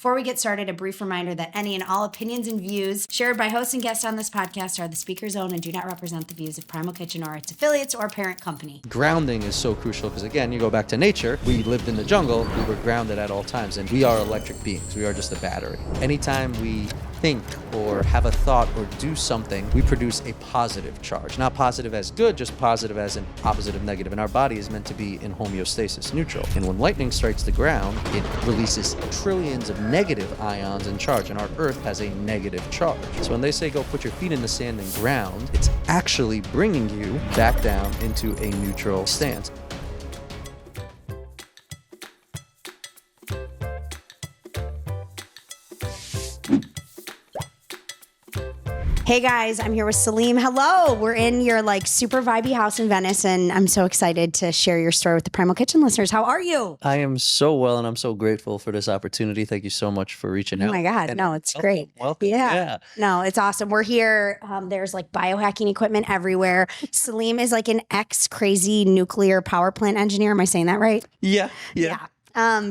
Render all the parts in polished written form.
Before we get started, a brief reminder that any and all opinions and views shared by hosts and guests on this podcast are the speaker's own and do not represent the views of Primal Kitchen or its affiliates or parent company. Grounding is so crucial because, again, you go back to nature. We lived in the jungle. We were grounded at all times, and we are electric beings. We are just a battery. Anytime we think or have a thought or do something, we produce a positive charge. Not positive as good, just positive as an opposite of negative. And our body is meant to be in homeostasis, neutral. And when lightning strikes the ground, it releases trillions of negative ions and charge, and our Earth has a negative charge. So when they say go put your feet in the sand and ground, it's actually bringing you back down into a neutral stance. Hey guys, I'm here with Salim. Hello. We're in your super vibey house in Venice, and I'm so excited to share your story with the Primal Kitchen listeners. How are you? I am so well, and I'm so grateful for this opportunity. Thank you so much for reaching out. Oh my God. And no, it's great. Welcome. Yeah. No, it's awesome. We're here. There's biohacking equipment everywhere. Salim is an ex-crazy nuclear power plant engineer. Am I saying that right? Yeah.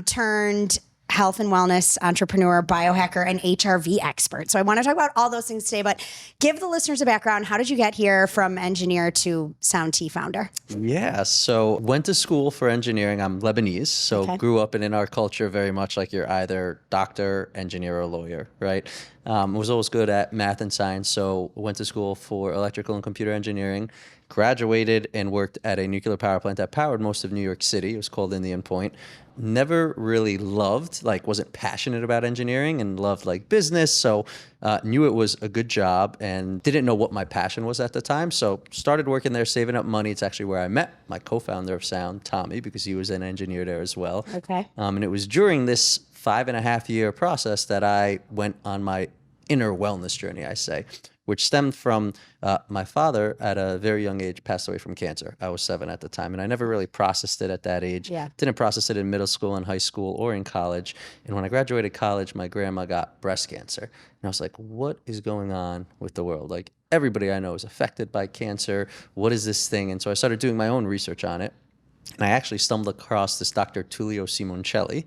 Turned health and wellness entrepreneur, biohacker, and HRV expert. So I want to talk about all those things today, but give the listeners a background. How did you get here from engineer to Soundtea founder? Yeah, so went to school for engineering. I'm Lebanese, so grew up in our culture very much like you're either doctor, engineer, or lawyer, right? Was always good at math and science, so went to school for electrical and computer engineering, graduated and worked at a nuclear power plant that powered most of New York City. It was called Indian Point. Never really loved, wasn't passionate about engineering and loved business. So knew it was a good job and didn't know what my passion was at the time. So started working there, saving up money. It's actually where I met my co-founder of Sound, Tommy, because he was an engineer there as well. Okay. And it was during this 5.5-year process that I went on my inner wellness journey, I say, which stemmed from my father at a very young age passed away from cancer. I was 7 at the time, and I never really processed it at that age. Yeah. Didn't process it in middle school and high school or in college. And when I graduated college, my grandma got breast cancer. And I was like, what is going on with the world? Everybody I know is affected by cancer. What is this thing? And so I started doing my own research on it. And I actually stumbled across this Dr. Tullio Simoncelli.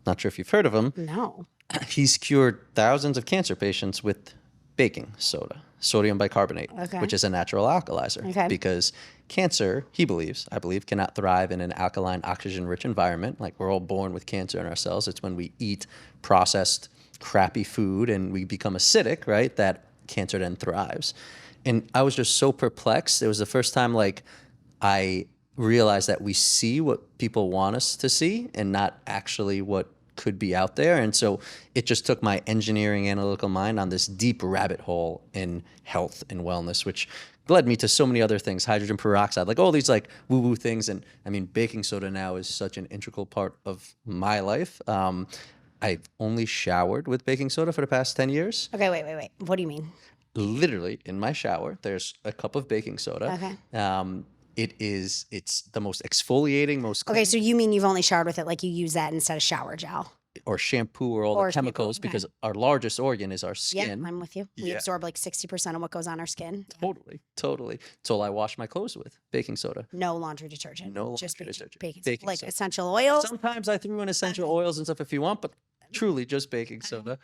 Not sure if you've heard of him. No. He's cured thousands of cancer patients with baking soda, sodium bicarbonate, which is a natural alkalizer. Because cancer, I believe, cannot thrive in an alkaline, oxygen-rich environment. We're all born with cancer in our cells. It's when we eat processed, crappy food and we become acidic, right, that cancer then thrives. And I was just so perplexed. It was the first time, I realized that we see what people want us to see and not actually what could be out there. And so it just took my engineering analytical mind on this deep rabbit hole in health and wellness, which led me to so many other things, hydrogen peroxide, all these woo-woo things. And I mean, baking soda now is such an integral part of my life. I've only showered with baking soda for the past 10 years. Okay, wait. What do you mean? Literally in my shower, there's a cup of baking soda. Okay. It's the most exfoliating, most clean. Okay, so you mean you've only showered with it, you use that instead of shower gel? Or shampoo or all the chemicals, because our largest organ is our skin. Yeah, I'm with you. We absorb 60% of what goes on our skin. Totally. It's all I wash my clothes with, baking soda. No laundry detergent. No laundry just detergent. Baking soda. Essential oils. Sometimes I threw in essential oils and stuff if you want, but truly just baking soda.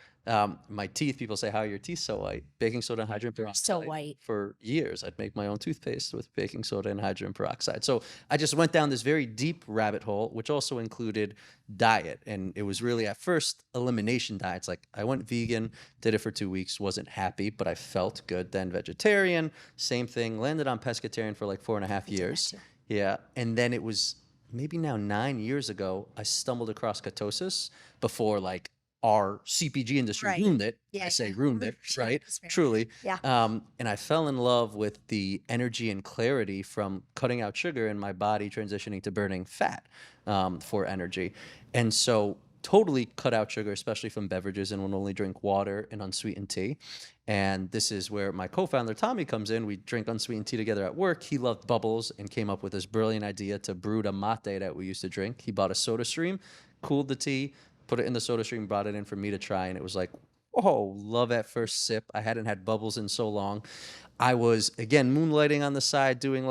My teeth, people say, how are your teeth so white? Baking soda and hydrogen peroxide. So white. For years, I'd make my own toothpaste with baking soda and hydrogen peroxide. So I just went down this very deep rabbit hole, which also included diet. And it was really at first elimination diets. I went vegan, did it for 2 weeks, wasn't happy, but I felt good. Then vegetarian, same thing, landed on pescatarian for 4.5 years. Yeah. And then it was maybe now 9 years ago, I stumbled across ketosis before our CPG industry ruined it. Yeah, I say ruined it, right? Truly. Yeah. And I fell in love with the energy and clarity from cutting out sugar in my body, transitioning to burning fat for energy. And so totally cut out sugar, especially from beverages, and would only drink water and unsweetened tea. And this is where my co-founder, Tommy, comes in. We drink unsweetened tea together at work. He loved bubbles and came up with this brilliant idea to brew the mate that we used to drink. He bought a soda stream, cooled the tea, put it in the soda stream, brought it in for me to try. And it was oh, love at first sip. I hadn't had bubbles in so long. I was, again, moonlighting on the side, doing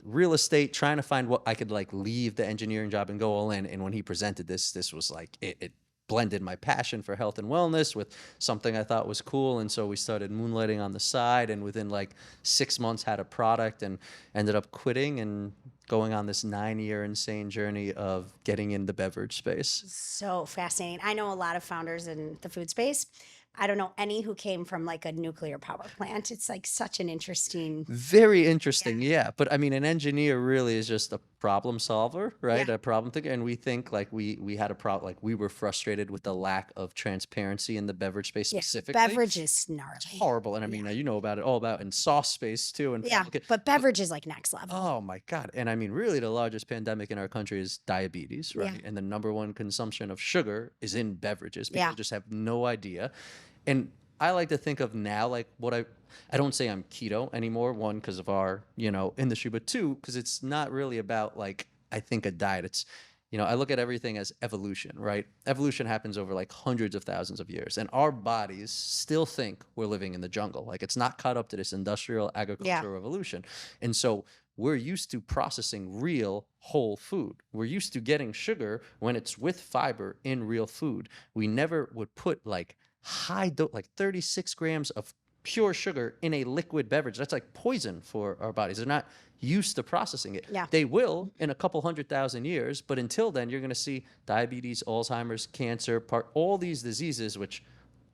real estate, trying to find what I could leave the engineering job and go all in. And when he presented this was it blended my passion for health and wellness with something I thought was cool. And so we started moonlighting on the side, and within like 6 months had a product, and ended up quitting and going on this 9-year insane journey of getting in the beverage space. So fascinating. I know a lot of founders in the food space. I don't know any who came from like a nuclear power plant. It's like such an interesting. Very interesting, yeah. But I mean, an engineer really is just a problem solver, right? Yeah. A problem thinker. And we think like we had a problem, like we were frustrated with the lack of transparency in the beverage space specifically. Beverage is gnarly. It's horrible. And I mean, you know about it all about in sauce space too. And but beverage is like next level. Oh my God. And I mean, really the largest pandemic in our country is diabetes, right? Yeah. And the number one consumption of sugar is in beverages. People just have no idea. And I like to think of now, like what I don't say I'm keto anymore. One, because of our, industry, but two, because it's not really about like, I think a diet. It's, I look at everything as evolution, right? Evolution happens over like hundreds of thousands of years, and our bodies still think we're living in the jungle. Like it's not caught up to this industrial agricultural revolution. And so we're used to processing real whole food. We're used to getting sugar when it's with fiber in real food. We never would put like high dose, like 36 grams of pure sugar in a liquid beverage. That's like poison for our bodies. They're not used to processing it. Yeah. They will in a couple 100,000 years, but until then, you're going to see diabetes, Alzheimer's, cancer, all these diseases, which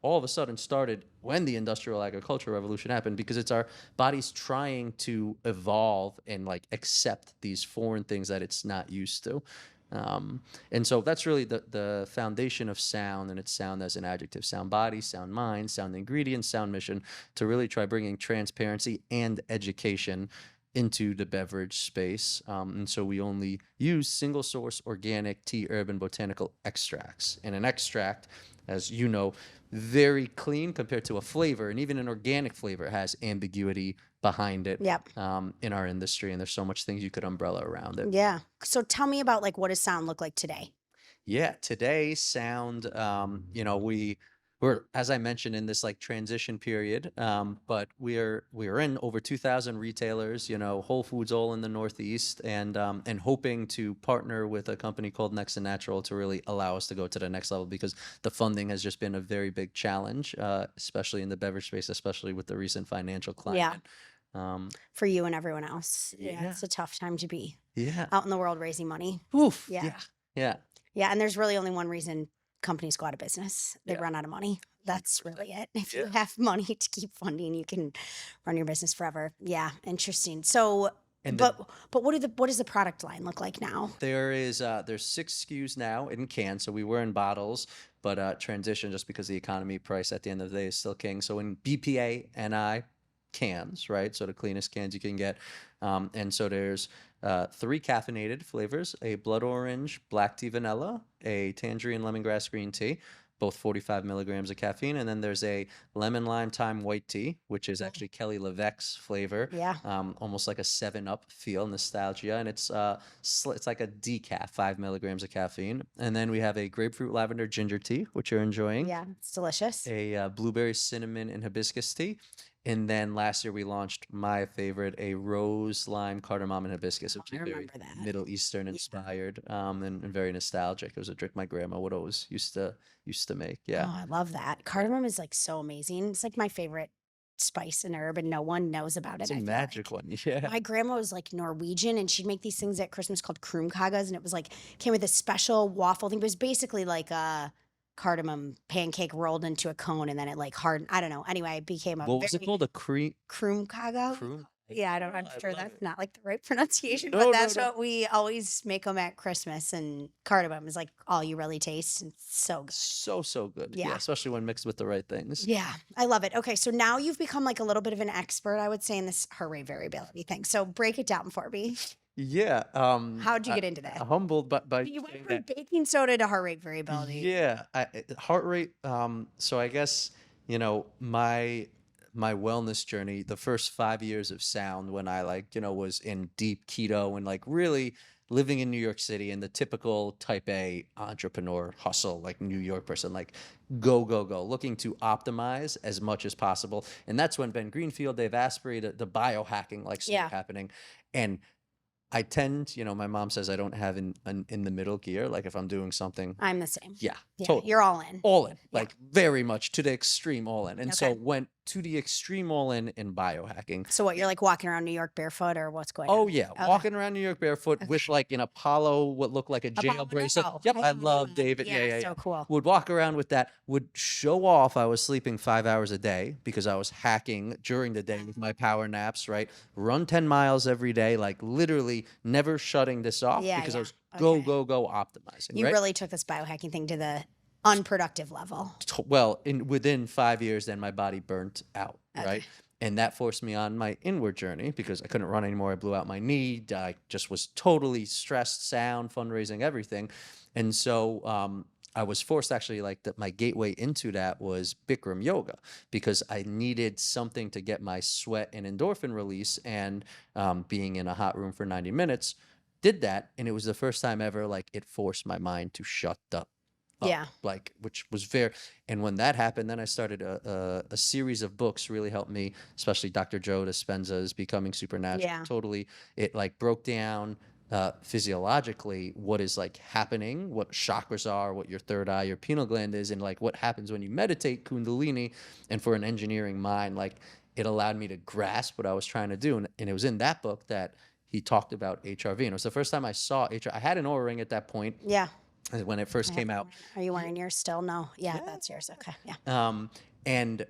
all of a sudden started when the industrial agricultural revolution happened, because it's our bodies trying to evolve and like accept these foreign things that it's not used to. And so that's really the foundation of sound, and it's sound as an adjective: sound body, sound mind, sound ingredients, sound mission, to really try bringing transparency and education into the beverage space. And so we only use single source organic tea, herb, and botanical extracts. And an extract, as you know, very clean compared to a flavor, and even an organic flavor has ambiguity behind it. In our industry, and there's so much things you could umbrella around it. Yeah. So tell me about like, what does sound look like today? Yeah, today sound, we're, as I mentioned, in this like transition period, but we're in over 2,000 retailers, Whole Foods all in the Northeast, and hoping to partner with a company called Next and Natural to really allow us to go to the next level, because the funding has just been a very big challenge, especially in the beverage space, especially with the recent financial climate. For you and everyone else. Yeah. It's a tough time to be out in the world raising money. Oof. Yeah. And there's really only one reason companies go out of business. They run out of money. That's really it. If you have money to keep funding, you can run your business forever. Yeah. Interesting. So, but what does the product line look like now? There's 6 SKUs now in cans. So we were in bottles, but transition just because the economy price at the end of the day is still king. So in BPA, NI, cans, right? So the cleanest cans you can get. And so there's 3 caffeinated flavors: a blood orange, black tea vanilla, a tangerine lemongrass green tea, both 45 milligrams of caffeine. And then there's a lemon lime thyme white tea, which is actually Kelly LeVecq's flavor. Almost like a 7-Up feel, nostalgia. And it's like a decaf, 5 milligrams of caffeine. And then we have a grapefruit lavender ginger tea, which you're enjoying. Yeah, it's delicious. A blueberry cinnamon and hibiscus tea. And then last year we launched my favorite, a rose lime cardamom and hibiscus, which is very Middle Eastern inspired, and very nostalgic. It was a drink my grandma would always used to make. Yeah. Oh, I love that. Cardamom is like so amazing. It's like my favorite spice and herb, and no one knows about it. It's a magic one. Yeah. My grandma was like Norwegian, and she'd make these things at Christmas called krumkagas, and it was like came with a special waffle thing. It was basically like a cardamom pancake rolled into a cone, and then it like hardened. I don't know. Anyway, it became what was it called? A krumkaga? Yeah, I'm sure that's not like the right pronunciation, but that's what we always make them at Christmas. And cardamom is like all you really taste. It's so good. So good. Yeah, especially when mixed with the right things. Yeah, I love it. Okay, so now you've become like a little bit of an expert, I would say, in this heart rate variability thing. So break it down for me. Yeah. How'd you get into that? Humbled by you went from baking soda to heart rate variability. Yeah, heart rate. So I guess my wellness journey, the first 5 years of sound, when I was in deep keto and like really living in New York City, and the typical type A entrepreneur hustle, like New York person, like go, looking to optimize as much as possible. And that's when Ben Greenfield, Dave Asprey, the biohacking started happening. And I tend, my mom says I don't have in the middle gear. Like if I'm doing something, I'm the same. yeah, totally. You're all in. All in, like very much to the extreme all in. And Okay. so went to the extreme all in biohacking. So what, you're like walking around New York barefoot, or what's going on? Oh yeah, walking around New York barefoot with like an Apollo, what looked like a jail bracelet. Yep, I love David. Yeah. So cool. Would walk around with that. Would show off I was sleeping 5 hours a day because I was hacking during the day with my power naps. Right, run 10 miles every day, like literally never shutting this off because I was go optimizing. You really took this biohacking thing to the unproductive level. Well, within 5 years, then my body burnt out. Right. And that forced me on my inward journey because I couldn't run anymore. I blew out my knee. I just was totally stressed, sound, fundraising, everything. And so I was forced actually, like my gateway into that was Bikram yoga because I needed something to get my sweat and endorphin release. And being in a hot room for 90 minutes did that. And it was the first time ever, like it forced my mind to shut up. Like, which was very, and when that happened, then I started a series of books really helped me, especially Dr. Joe Dispenza's Becoming Supernatural. Totally. It like broke down physiologically what is like happening, what chakras are, what your third eye, your pineal gland is, and like what happens when you meditate Kundalini. And for an engineering mind, like it allowed me to grasp what I was trying to do. And it was in that book that he talked about HRV. And it was the first time I saw HRV. I had an Oura ring at that point. Yeah. When it first came out. Are you wearing yours still? No. Yeah, that's yours. Okay. Yeah. And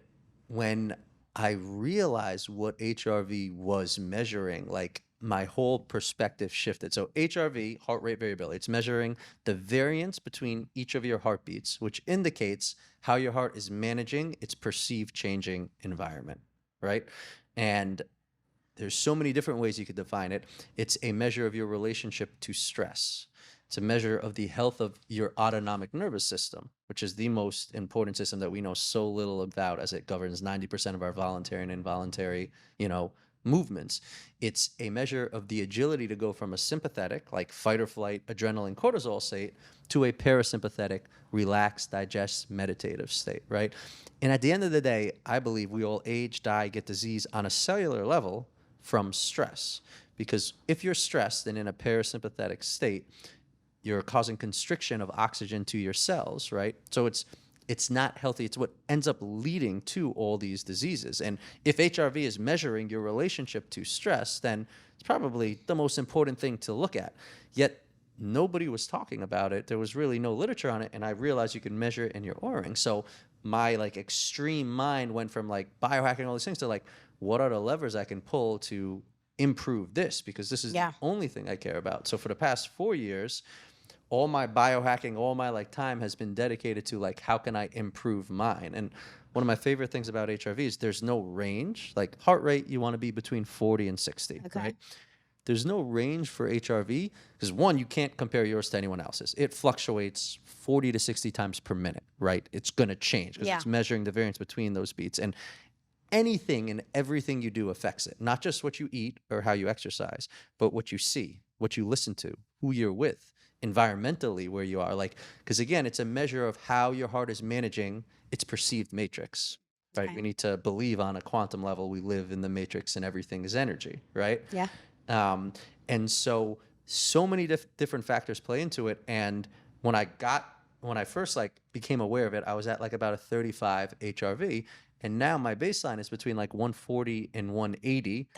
when I realized what HRV was measuring, like my whole perspective shifted. So HRV, heart rate variability, it's measuring the variance between each of your heartbeats, which indicates how your heart is managing its perceived changing environment, right? And there's so many different ways you could define it. It's a measure of your relationship to stress. It's a measure of the health of your autonomic nervous system, which is the most important system that we know so little about as it governs 90% of our voluntary and involuntary, movements. It's a measure of the agility to go from a sympathetic, like fight or flight, adrenaline, cortisol state to a parasympathetic, relaxed, digest, meditative state, right? And at the end of the day, I believe we all age, die, get disease on a cellular level from stress. Because if you're stressed and in a parasympathetic state, you're causing constriction of oxygen to your cells, right? So it's not healthy. It's what ends up leading to all these diseases. And if HRV is measuring your relationship to stress, then it's probably the most important thing to look at. Yet nobody was talking about it. There was really no literature on it. And I realized you can measure it in your Oura ring. So my like extreme mind went from like biohacking, all these things, to like, what are the levers I can pull to improve this? Because this is the only thing I care about. So for the past 4 years, all my biohacking, all my like time has been dedicated to like, how can I improve mine? And one of my favorite things about HRV is there's no range. Like heart rate, you want to be between 40 and 60, right? There's no range for HRV because one, you can't compare yours to anyone else's. It fluctuates 40 to 60 times per minute, right? It's going to change because it's measuring the variance between those beats. And anything and everything you do affects it. Not just what you eat or how you exercise, but what you see, what you listen to, who you're with, environmentally where you are. Like, because again, it's a measure of how your heart is managing its perceived matrix, right? We need to believe on a quantum level we live in the matrix and everything is energy, right? Yeah. And so many different factors play into it. And when I first like became aware of it, I was at like about a 35 HRV. And now my baseline is between like 140 and 180,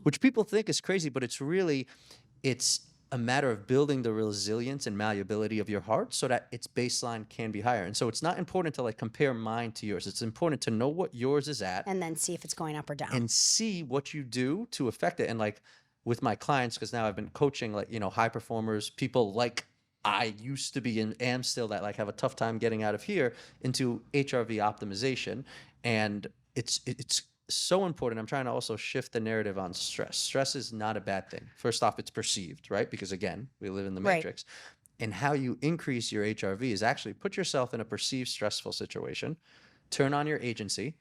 which people think is crazy, but it's a matter of building the resilience and malleability of your heart so that its baseline can be higher. And so it's not important to like compare mine to yours. It's important to know what yours is at. And then see if it's going up or down. And see what you do to affect it. And like with my clients, because now I've been coaching like, high performers, people like I used to be and am still that like have a tough time getting out of here into HRV optimization. And it's so important. I'm trying to also shift the narrative on stress. Stress is not a bad thing. First off, it's perceived, right? Because again, we live in the matrix. And how you increase your HRV is actually put yourself in a perceived stressful situation, turn on your agency,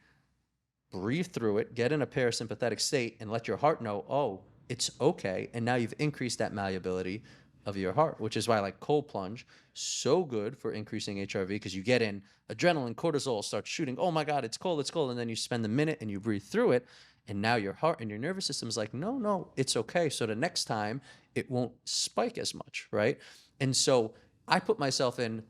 breathe through it, get in a parasympathetic state, and let your heart know, oh, it's okay. And now you've increased that malleability of your heart, which is why like cold plunge, so good for increasing HRV because you get in adrenaline, cortisol starts shooting. Oh my God, it's cold. And then you spend a minute and you breathe through it And now your heart and your nervous system is like, no, it's okay. So the next time it won't spike as much, right? And so I put myself in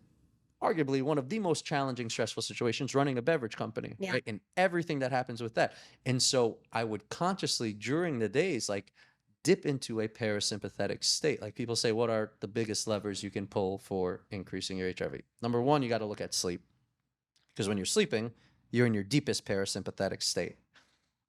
arguably one of the most challenging, stressful situations, running a beverage company, right? And everything that happens with that. And so I would consciously during the days, like dip into a parasympathetic state. Like people say, what are the biggest levers you can pull for increasing your HRV? Number one, you got to look at sleep. Because when you're sleeping, you're in your deepest parasympathetic state.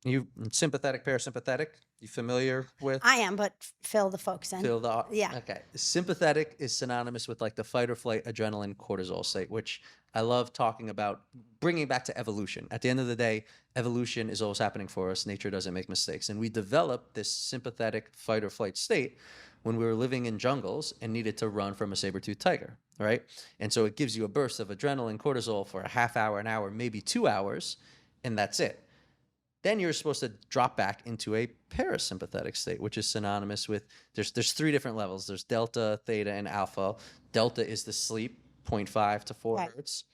You sympathetic, parasympathetic, you familiar with? I am, but fill the folks in. Yeah. Okay. Sympathetic is synonymous with like the fight or flight, adrenaline, cortisol state, which I love talking about, bringing back to evolution. At the end of the day, evolution is always happening for us. Nature doesn't make mistakes. And we developed this sympathetic fight or flight state when we were living in jungles and needed to run from a saber-toothed tiger, right? And so it gives you a burst of adrenaline, cortisol for a half hour, an hour, maybe 2 hours, and that's it. Then you're supposed to drop back into a parasympathetic state, which is synonymous with, there's 3 different levels. There's delta, theta, and alpha. Delta is the sleep, 0.5 to 4 hertz.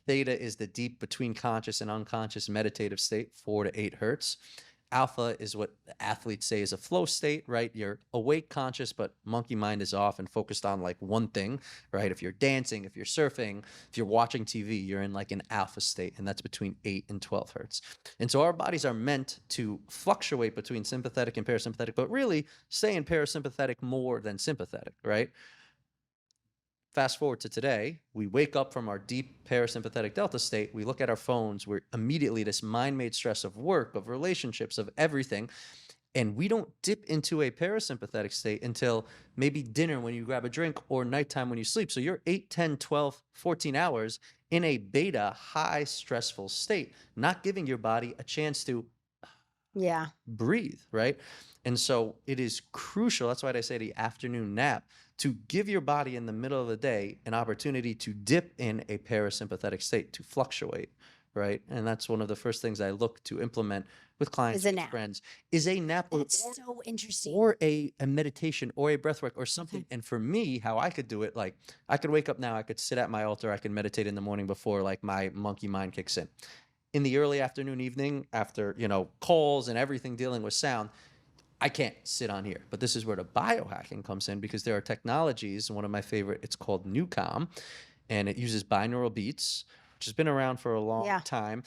Theta is the deep between conscious and unconscious meditative state, 4 to 8 hertz. Alpha is what athletes say is a flow state, right? You're awake, conscious, but monkey mind is off and focused on like one thing, right? If you're dancing, if you're surfing, if you're watching TV, you're in like an alpha state, and that's between 8 and 12 hertz. And so our bodies are meant to fluctuate between sympathetic and parasympathetic, but really stay in parasympathetic more than sympathetic, right? Fast forward to today, we wake up from our deep parasympathetic delta state, we look at our phones, we're immediately this mind-made stress of work, of relationships, of everything, and we don't dip into a parasympathetic state until maybe dinner when you grab a drink or nighttime when you sleep. So you're 8, 10, 12, 14 hours in a beta, high stressful state, not giving your body a chance to breathe, right? And so it is crucial, that's why I say the afternoon nap, to give your body in the middle of the day an opportunity to dip in a parasympathetic state, to fluctuate, right? And that's one of the first things I look to implement with clients, with friends, is a nap. That's so interesting. Or a meditation or a breath work or something. And for me, how I could do it, like I could wake up now, I could sit at my altar, I can meditate in the morning before like my monkey mind kicks in. In the early afternoon, evening, after, calls and everything dealing with sound, I can't sit on here, but this is where the biohacking comes in, because there are technologies, and one of my favorite, it's called NewCom, and it uses binaural beats, which has been around for a long time.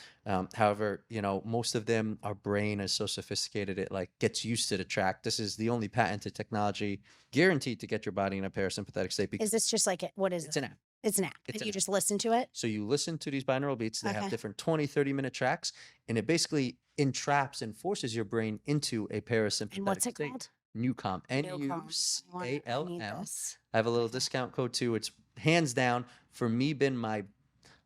However, most of them, our brain is so sophisticated, it like gets used to the track. This is the only patented technology guaranteed to get your body in a parasympathetic state. Is this just like, what is it? It's an app. It's an app. And you just listen to it? So you listen to these binaural beats. They have different 20, 30-minute tracks, and it basically entraps and forces your brain into a parasympathetic And what's it state. Called? NewCom. NUCALM. I have a little Okay. discount code too. It's hands down for me been my,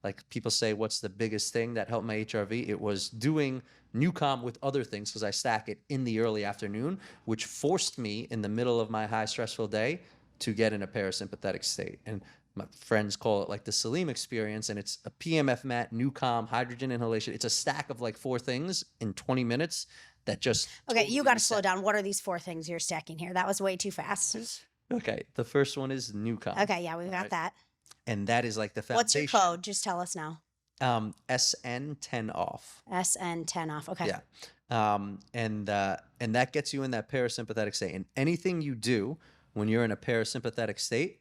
like people say, what's the biggest thing that helped my HRV? It was doing NewCom with other things, because I stack it in the early afternoon, which forced me in the middle of my high stressful day to get in a parasympathetic state. And my friends call it like the Salim experience, and it's a PMF mat, NewCom, hydrogen inhalation. It's a stack of like 4 things in 20 minutes that just... Okay, totally you got to slow down. What are these 4 things you're stacking here? That was way too fast. Okay, the first one is NewCom. Okay, yeah, we've got that. And that is like the foundation. What's your code? Just tell us now. SN10 off. SN10 off. Okay. Yeah. And that gets you in that parasympathetic state. And anything you do when you're in a parasympathetic state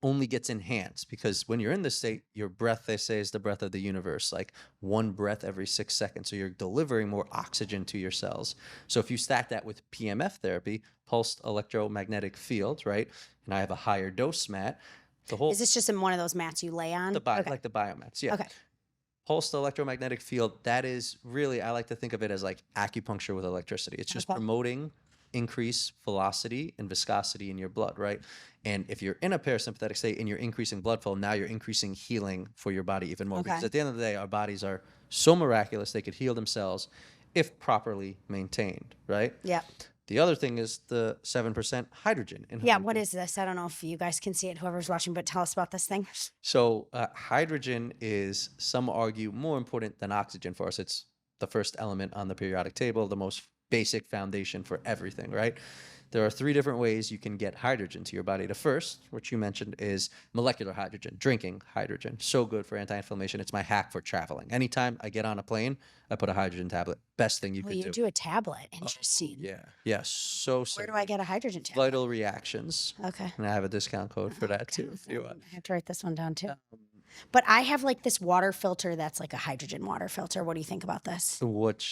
only gets enhanced, because when you're in this state, your breath, they say, is the breath of the universe, like 1 breath every 6 seconds. So you're delivering more oxygen to your cells. So if you stack that with PMF therapy, pulsed electromagnetic field, right? And I have a higher dose mat. Is this just in one of those mats you lay on? Like the biomats, yeah. Okay. Pulsed electromagnetic field, that is really, I like to think of it as like acupuncture with electricity. It's just promoting increased velocity and viscosity in your blood, right? And if you're in a parasympathetic state and you're increasing blood flow, now you're increasing healing for your body even more. Because at the end of the day, our bodies are so miraculous, they could heal themselves if properly maintained, right? Yeah. The other thing is the 7% hydrogen. Yeah, what is this? I don't know if you guys can see it, whoever's watching, but tell us about this thing. So hydrogen is, some argue, more important than oxygen for us. It's the first element on the periodic table, the most basic foundation for everything, right? there are 3 different ways you can get hydrogen to your body. The first, which you mentioned, is molecular hydrogen, drinking hydrogen. So good for anti-inflammation. It's my hack for traveling. Anytime I get on a plane, I put a hydrogen tablet. Best thing you could do. You do a tablet. Interesting. Yeah. So Where do I get a hydrogen tablet? Vital Reactions. Okay. And I have a discount code for that too, if you want. I have to write this one down too. But I have like this water filter that's like a hydrogen water filter. What do you think about this?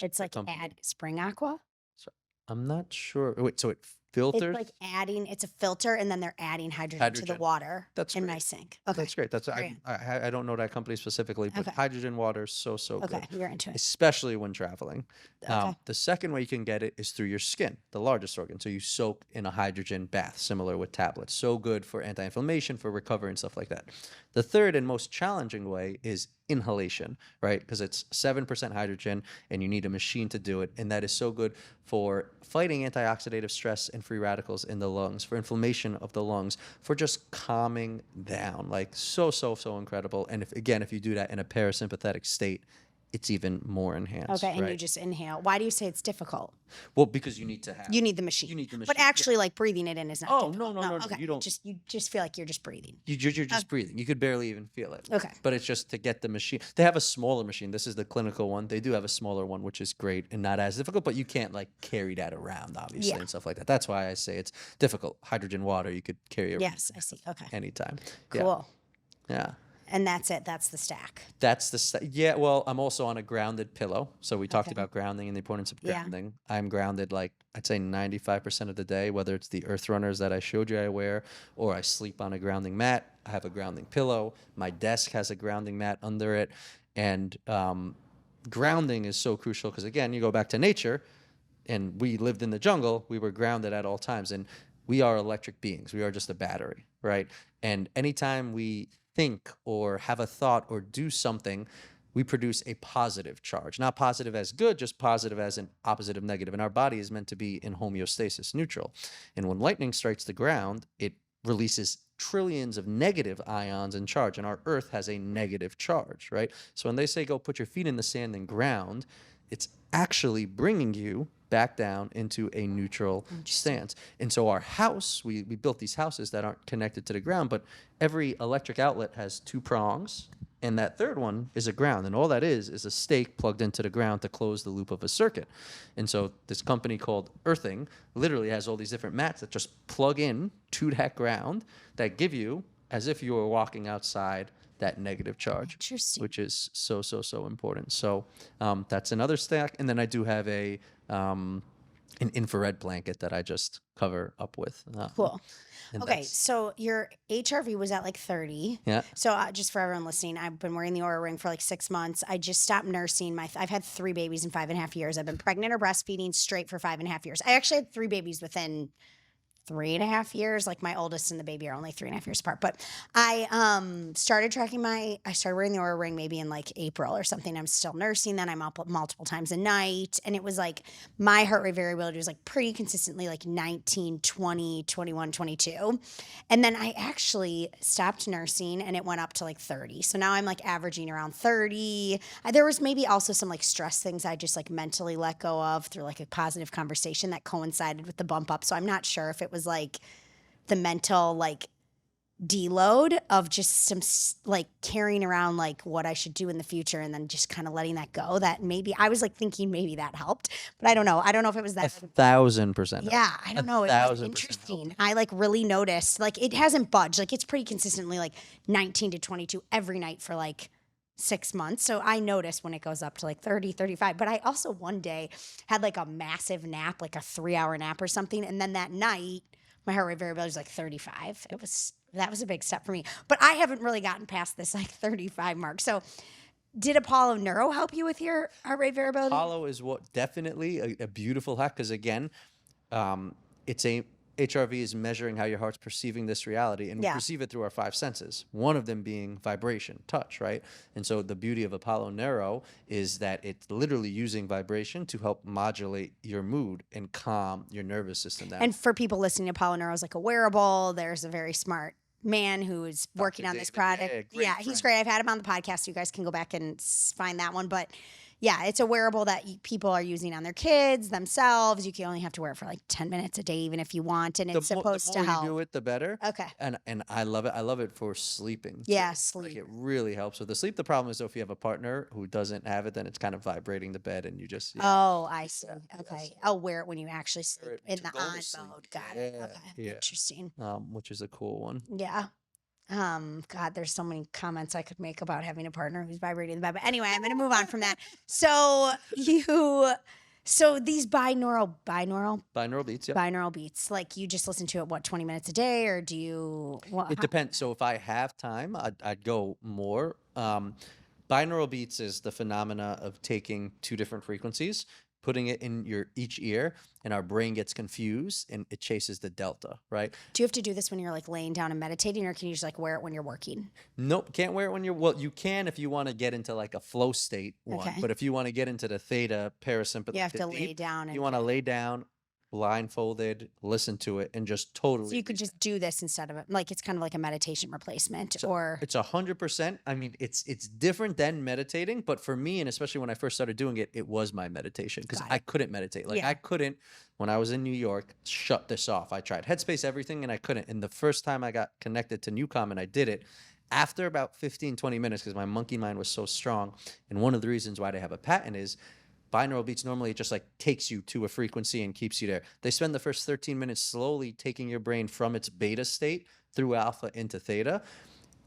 It's like Spring Aqua. So I'm not sure. Wait, so it filters? It's like it's a filter, and then they're adding hydrogen. To the water in my sink. Okay. That's great. I don't know that company specifically, but hydrogen water is so good. Okay, you're into it. Especially when traveling. The second way you can get it is through your skin, the largest organ. So you soak in a hydrogen bath, similar with tablets. So good for anti-inflammation, for recovery and stuff like that. The third and most challenging way is inhalation, right? Because it's 7% hydrogen and you need a machine to do it. And that is so good for fighting antioxidative stress and free radicals in the lungs, for inflammation of the lungs, for just calming down. Like so incredible. And if you do that in a parasympathetic state, it's even more enhanced. Okay, and you just inhale. Why do you say it's difficult? Well, because you need the machine. You need the machine. But actually, like breathing it in is not difficult. No. Okay. You don't. You just feel like you're just breathing. You're just breathing. You could barely even feel it. Okay. But it's just to get the machine. They have a smaller machine. This is the clinical one. They do have a smaller one, which is great and not as difficult, but you can't like carry that around, obviously, and stuff like that. That's why I say it's difficult. Hydrogen water, you could carry around. Yes, I see. Okay. Anytime. Cool. Yeah. And that's it. That's the stack. Yeah. Well, I'm also on a grounded pillow. So we talked about grounding and the importance of grounding. I'm grounded like I'd say 95% of the day, whether it's the earth runners that I showed you I wear, or I sleep on a grounding mat. I have a grounding pillow. My desk has a grounding mat under it. And grounding is so crucial because, again, you go back to nature and we lived in the jungle. We were grounded at all times. And we are electric beings. We are just a battery, right? And anytime we think or have a thought or do something, we produce a positive charge. Not positive as good, just positive as an opposite of negative. And our body is meant to be in homeostasis, neutral. And when lightning strikes the ground, it releases trillions of negative ions and charge. And our earth has a negative charge, right? So when they say go put your feet in the sand and ground, it's actually bringing you back down into a neutral stance. And so our house, we built these houses that aren't connected to the ground, but every electric outlet has 2 prongs, and that third one is a ground. And all that is a stake plugged into the ground to close the loop of a circuit. And so this company called Earthing literally has all these different mats that just plug in to that ground that give you, as if you were walking outside, that negative charge, which is so important. So that's another stack. And then I do have an infrared blanket that I just cover up with. Cool. Okay, so your HRV was at like 30. Yeah. So just for everyone listening, I've been wearing the Oura Ring for like 6 months. I just stopped nursing. I've had 3 babies in 5.5 years. I've been pregnant or breastfeeding straight for 5.5 years. I actually had 3 babies within 3.5 years. Like my oldest and the baby are only 3.5 years apart. But I started wearing the Oura Ring maybe in like April or something. I'm still nursing. Then I'm up multiple times a night. And it was like my heart rate variability was like pretty consistently like 19, 20, 21, 22. And then I actually stopped nursing and it went up to like 30. So now I'm like averaging around 30. There was maybe also some like stress things I just like mentally let go of through like a positive conversation that coincided with the bump up. So I'm not sure if it was like the mental like deload of just some like carrying around like what I should do in the future and then just kind of letting that go. That maybe I was like thinking maybe that helped, but I don't know. I don't know if it was that 1,000%. Yeah, I don't know. It was interesting. I like really noticed like it hasn't budged. Like it's pretty consistently like 19 to 22 every night for like 6 months. So I noticed when it goes up to like 30, 35. But I also one day had like a massive nap, like a 3-hour nap or something. And then that night, my heart rate variability was like 35. That was a big step for me. But I haven't really gotten past this like 35 mark. So did Apollo Neuro help you with your heart rate variability? Apollo is definitely a beautiful hack because again, it's HRV is measuring how your heart's perceiving this reality, and we perceive it through our 5 senses, one of them being vibration, touch, right? And so the beauty of Apollo Neuro is that it's literally using vibration to help modulate your mood and calm your nervous system down. And for people listening, Apollo Neuro is like a wearable. There's a very smart man who is working on this product. Yeah, he's great. I've had him on the podcast. So you guys can go back and find that one. But Yeah, it's a wearable that people are using on their kids, themselves. You can only have to wear it for like 10 minutes a day, even if you want, and it's supposed to help. The more you do it, the better. Okay. And I love it. I love it for sleeping. Yeah, sleep. Like it really helps with the sleep. The problem is though, if you have a partner who doesn't have it, then it's kind of vibrating the bed, and you just Oh, I see. Yeah, Okay, yes. I'll wear it when you actually sleep in the on sleep. mode. Got it. Okay, interesting. Which is a cool one. Yeah. God, there's so many comments I could make about having a partner who's vibrating the bed. But anyway, I'm going to move on from that. So these binaural beats, yeah. binaural beats, like you just listen to it, what, 20 minutes a day, or do you? It depends. So if I have time, I'd go more. Binaural beats is the phenomena of taking two different frequencies, putting it in your each ear, and our brain gets confused and it chases the delta, right? Do you have to do this when you're like laying down and meditating, or can you just like wear it when you're working? Nope, can't wear it when well, you can if you want to get into like a flow state one, Okay. but if you want to get into the theta parasympathetic, You have to lay down. You want to lay down, blindfolded, listen to it, and just totally. So you could just do this instead of it. Like it's kind of like a meditation replacement, or it's 100%. I mean, it's different than meditating, but for me, and especially when I first started doing it, it was my meditation because I couldn't meditate. Like I couldn't, when I was in New York, shut this off. I tried Headspace, everything, and I couldn't. And the first time I got connected to Newcom and I did it, after about 15, 20 minutes, because my monkey mind was so strong, and one of the reasons why they have a patent is binaural beats, normally it just like takes you to a frequency and keeps you there. They spend the first 13 minutes slowly taking your brain from its beta state through alpha into theta.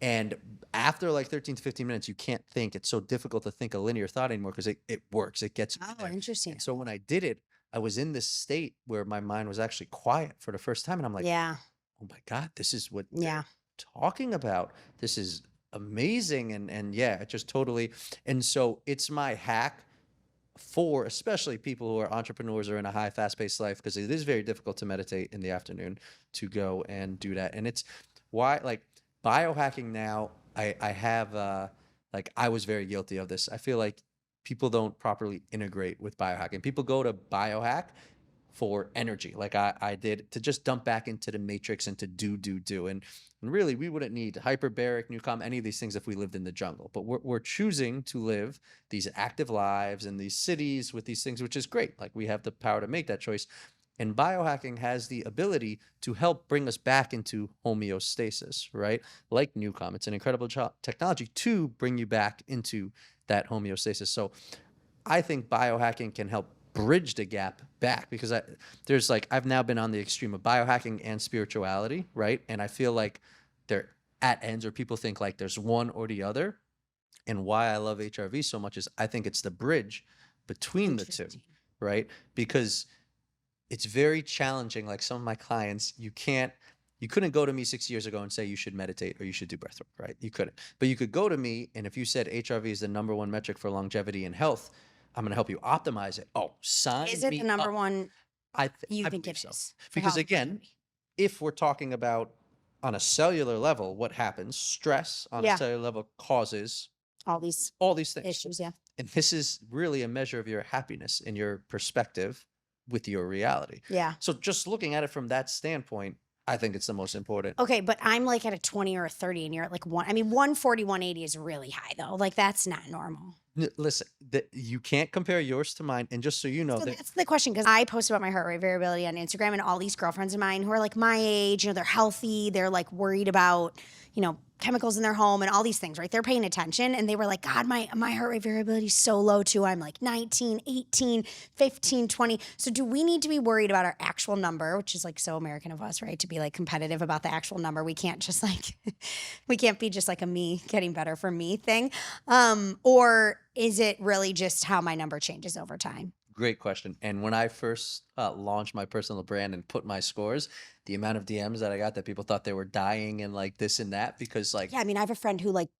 And after like 13 to 15 minutes, you can't think. It's so difficult to think a linear thought anymore because it works. It gets you there. Interesting. And so when I did it, I was in this state where my mind was actually quiet for the first time. And I'm like, oh my God, this is what they're talking about. This is amazing. And yeah, it just totally. And so it's my hack for especially people who are entrepreneurs or in a high fast-paced life, because it is very difficult to meditate in the afternoon, to go and do that. And it's why, like, biohacking now, I have like, I was very guilty of this. I feel like people don't properly integrate with biohacking. People go to biohack for energy, like I did, to just dump back into the matrix and to do. And really, we wouldn't need Hyperbaric, Newcom, any of these things if we lived in the jungle. But we're choosing to live these active lives in these cities with these things, which is great. Like, we have the power to make that choice. And biohacking has the ability to help bring us back into homeostasis, right? Like Newcom, it's an incredible technology to bring you back into that homeostasis. So I think biohacking can help bridge the gap back, because I've now been on the extreme of biohacking and spirituality, right? And I feel like they're at ends, or people think like there's one or the other. And why I love HRV so much is I think it's the bridge between the two, right? Because it's very challenging. Like, some of my clients, you couldn't go to me 6 years ago and say you should meditate or you should do breathwork, right? You couldn't. But you could go to me, and if you said HRV is the #1 metric for longevity and health, I'm going to help you optimize it. Oh, sign me up. Is it the number one? I think it so. is. Because again, if we're talking about on a cellular level, what happens? Stress on a cellular level causes all these things. Issues, yeah. And this is really a measure of your happiness and your perspective with your reality. Yeah. So just looking at it from that standpoint, I think it's the most important. Okay, but I'm like at a 20 or a 30, and you're at like 140, 180 is really high though. Like, that's not normal. Listen, you can't compare yours to mine. And just so you know, that's the question, because I post about my heart rate variability on Instagram, and all these girlfriends of mine who are like my age, they're healthy, they're like worried about, chemicals in their home and all these things, right? They're paying attention, and they were like, God, my heart rate variability is so low too. I'm like 19, 18, 15, 20. So do we need to be worried about our actual number, which is like so American of us, right? To be like competitive about the actual number. We can't just like, we can't be just like a me getting better for me thing. Or is it really just how my number changes over time? Great question. And when I first launched my personal brand and put my scores, the amount of DMs that I got that people thought they were dying and like this and that, because like, yeah, I mean, I have a friend who like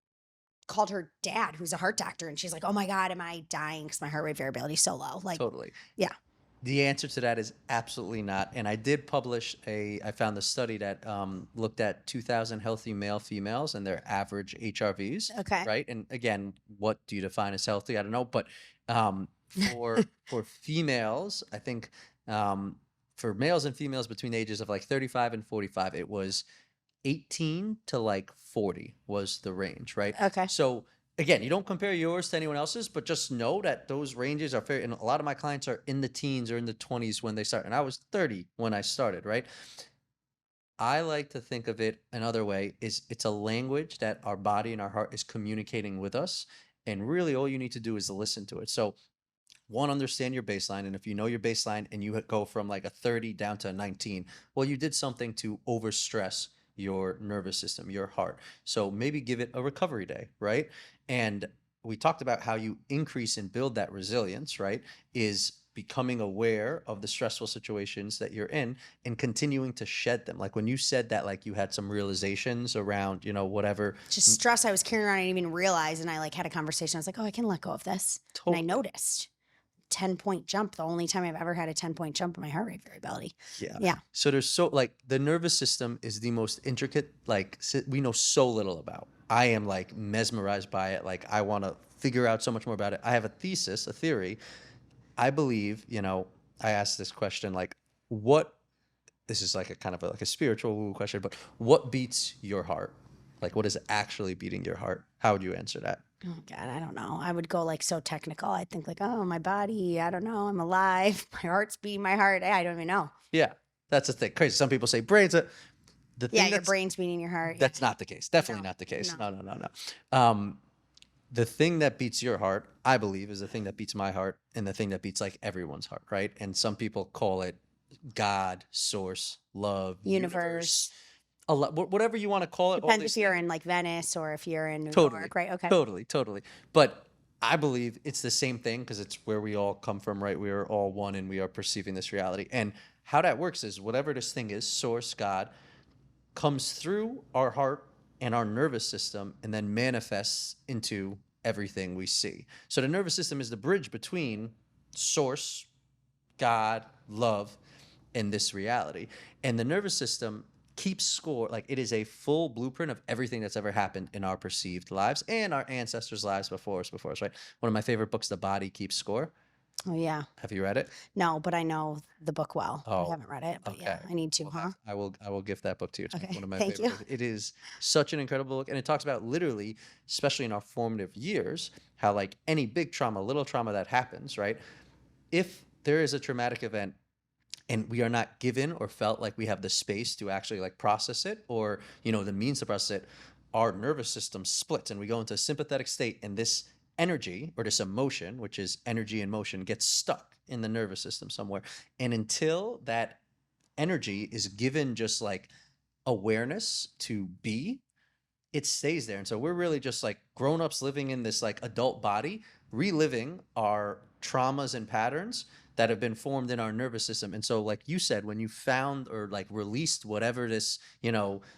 called her dad, who's a heart doctor, and she's like, oh my God, am I dying because my heart rate variability is so low? Like, totally. Yeah. The answer to that is absolutely not. And I did publish I found a study that looked at 2,000 healthy male females and their average HRVs. Okay. Right. And again, what do you define as healthy? I don't know. But for females, I think for males and females between the ages of like 35 and 45, it was 18 to like 40 was the range, right? Okay. So again, you don't compare yours to anyone else's, but just know that those ranges are fair. And a lot of my clients are in the teens or in the 20s when they start. And I was 30 when I started, right? I like to think of it another way is it's a language that our body and our heart is communicating with us. And really all you need to do is listen to it. So one, understand your baseline. And if you know your baseline and you go from like a 30 down to a 19, well, you did something to overstress your nervous system, your heart. So maybe give it a recovery day, right? And we talked about how you increase and build that resilience, right? Is becoming aware of the stressful situations that you're in and continuing to shed them. Like when you said that, like you had some realizations around, whatever. Just stress I was carrying around, I didn't even realize. And I like had a conversation. I was like, oh, I can let go of this. Totally. And I noticed 10-point jump, the only time I've ever had a 10-point jump in my heart rate variability. Yeah. So there's like the nervous system is the most intricate, like we know so little about. I am like mesmerized by it. Like I want to figure out so much more about it. I have a theory. I believe, I asked this question, like this is like a kind of like a spiritual question, but what beats your heart? Like what is actually beating your heart? How would you answer that? Oh God, I don't know. I would go like so technical. I think like, oh, my body, I don't know. I'm alive. My heart's beating my heart. I don't even know. Yeah, that's the thing. Crazy. Some people say brains. Your brain's beating your heart. That's not the case. Definitely not the case. No. The thing that beats your heart, I believe, is the thing that beats my heart and the thing that beats like everyone's heart, right? And some people call it God, source, love, universe. A lot, whatever you want to call it. Depends if you're in like Venice or if you're in New York, right? Okay. Totally. But I believe it's the same thing because it's where we all come from, right? We are all one and we are perceiving this reality. And how that works is whatever this thing is, source, God, comes through our heart and our nervous system and then manifests into everything we see. So the nervous system is the bridge between source, God, love, and this reality. And the nervous system keeps score, like it is a full blueprint of everything that's ever happened in our perceived lives and our ancestors' lives before us, right? One of my favorite books, The Body Keeps Score. Oh, yeah. Have you read it? No, but I know the book well. Oh, I haven't read it, but okay. Yeah, I need to, well, I will gift that book to you. It's okay. One of my Thank favorites. You. It is such an incredible book. And it talks about literally, especially in our formative years, how like any big trauma, little trauma that happens, right? If there is a traumatic event and we are not given or felt like we have the space to actually like process it or, the means to process it, our nervous system splits and we go into a sympathetic state, and this energy or this emotion, which is energy in motion, gets stuck in the nervous system somewhere. And until that energy is given just like awareness to be, it stays there. And so we're really just like grown-ups living in this like adult body, reliving our traumas and patterns that have been formed in our nervous system. And so like you said, when you found or like released whatever this,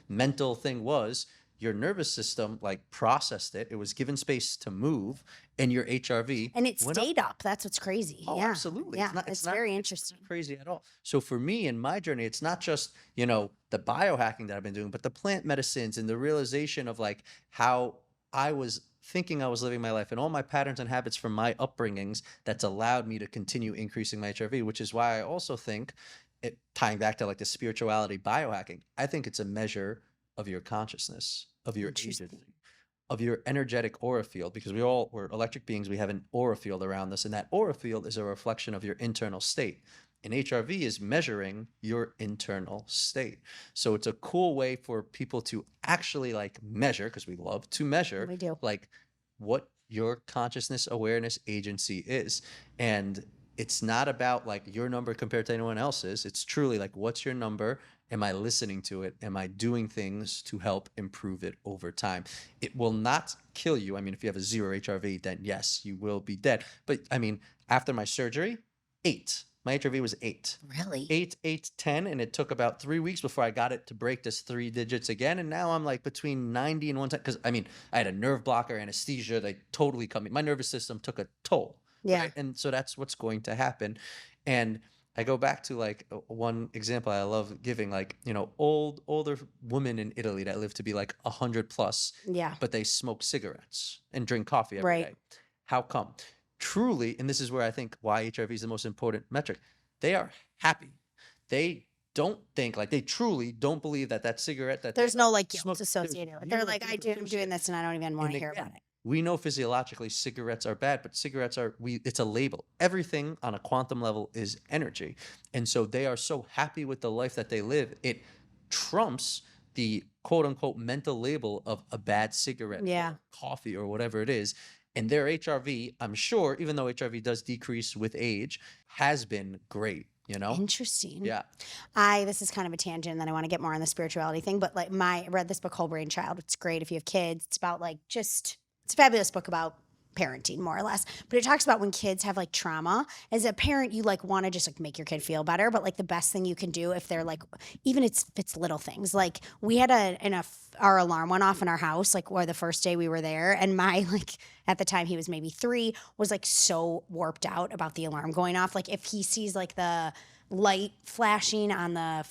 mental thing was, your nervous system like processed it. It was given space to move, and your HRV and it stayed up. That's what's crazy. Oh, yeah, absolutely. Yeah, it's very interesting. It's not crazy at all. So for me in my journey, it's not just the biohacking that I've been doing, but the plant medicines and the realization of like how I was thinking I was living my life and all my patterns and habits from my upbringings that's allowed me to continue increasing my HRV, which is why I also think tying back to like the spirituality biohacking, I think it's a measure of your consciousness, of your agency, of your energetic aura field, because we're electric beings. We have an aura field around us, and that aura field is a reflection of your internal state. And HRV is measuring your internal state. So it's a cool way for people to actually like measure, because we love to measure, we do. Like what your consciousness, awareness, agency is. And it's not about like your number compared to anyone else's. It's truly like, what's your number? Am I listening to it? Am I doing things to help improve it over time? It will not kill you. I mean, if you have a 0 HRV, then yes, you will be dead. But I mean, after my surgery, 8. My HRV was 8. Really? 8, 10. And it took about 3 weeks before I got it to break this 3 digits again. And now I'm like between 90 and 110. Because I mean, I had a nerve blocker, anesthesia. They totally cut me. My nervous system took a toll. Yeah. Right? And so that's what's going to happen. And I go back to like one example I love giving, like, older women in Italy that live to be like 100 plus. Yeah. But they smoke cigarettes and drink coffee every day. How come? Truly, and this is where I think why HRV is the most important metric, they are happy. They don't think, like, they truly don't believe that cigarette that there's no like guilt associated with it. They're like, I'm doing this and I don't even want to hear about it. we know physiologically cigarettes are bad, but cigarettes it's a label. Everything on a quantum level is energy. And so they are so happy with the life that they live. It trumps the quote unquote mental label of a bad cigarette, or coffee, or whatever it is. And their HRV, I'm sure, even though HRV does decrease with age, has been great. Interesting. Yeah. This is kind of a tangent, and then I want to get more on the spirituality thing, but like I read this book, Whole Brain Child. It's great if you have kids. It's about it's a fabulous book about parenting, more or less. But it talks about when kids have like trauma. As a parent, you like want to just like make your kid feel better, but like the best thing you can do if they're like, even if it's little things. Like we had our alarm went off in our house, like where the first day we were there, and my at the time he was maybe 3, was like so warped out about the alarm going off. Like if he sees like the light flashing on the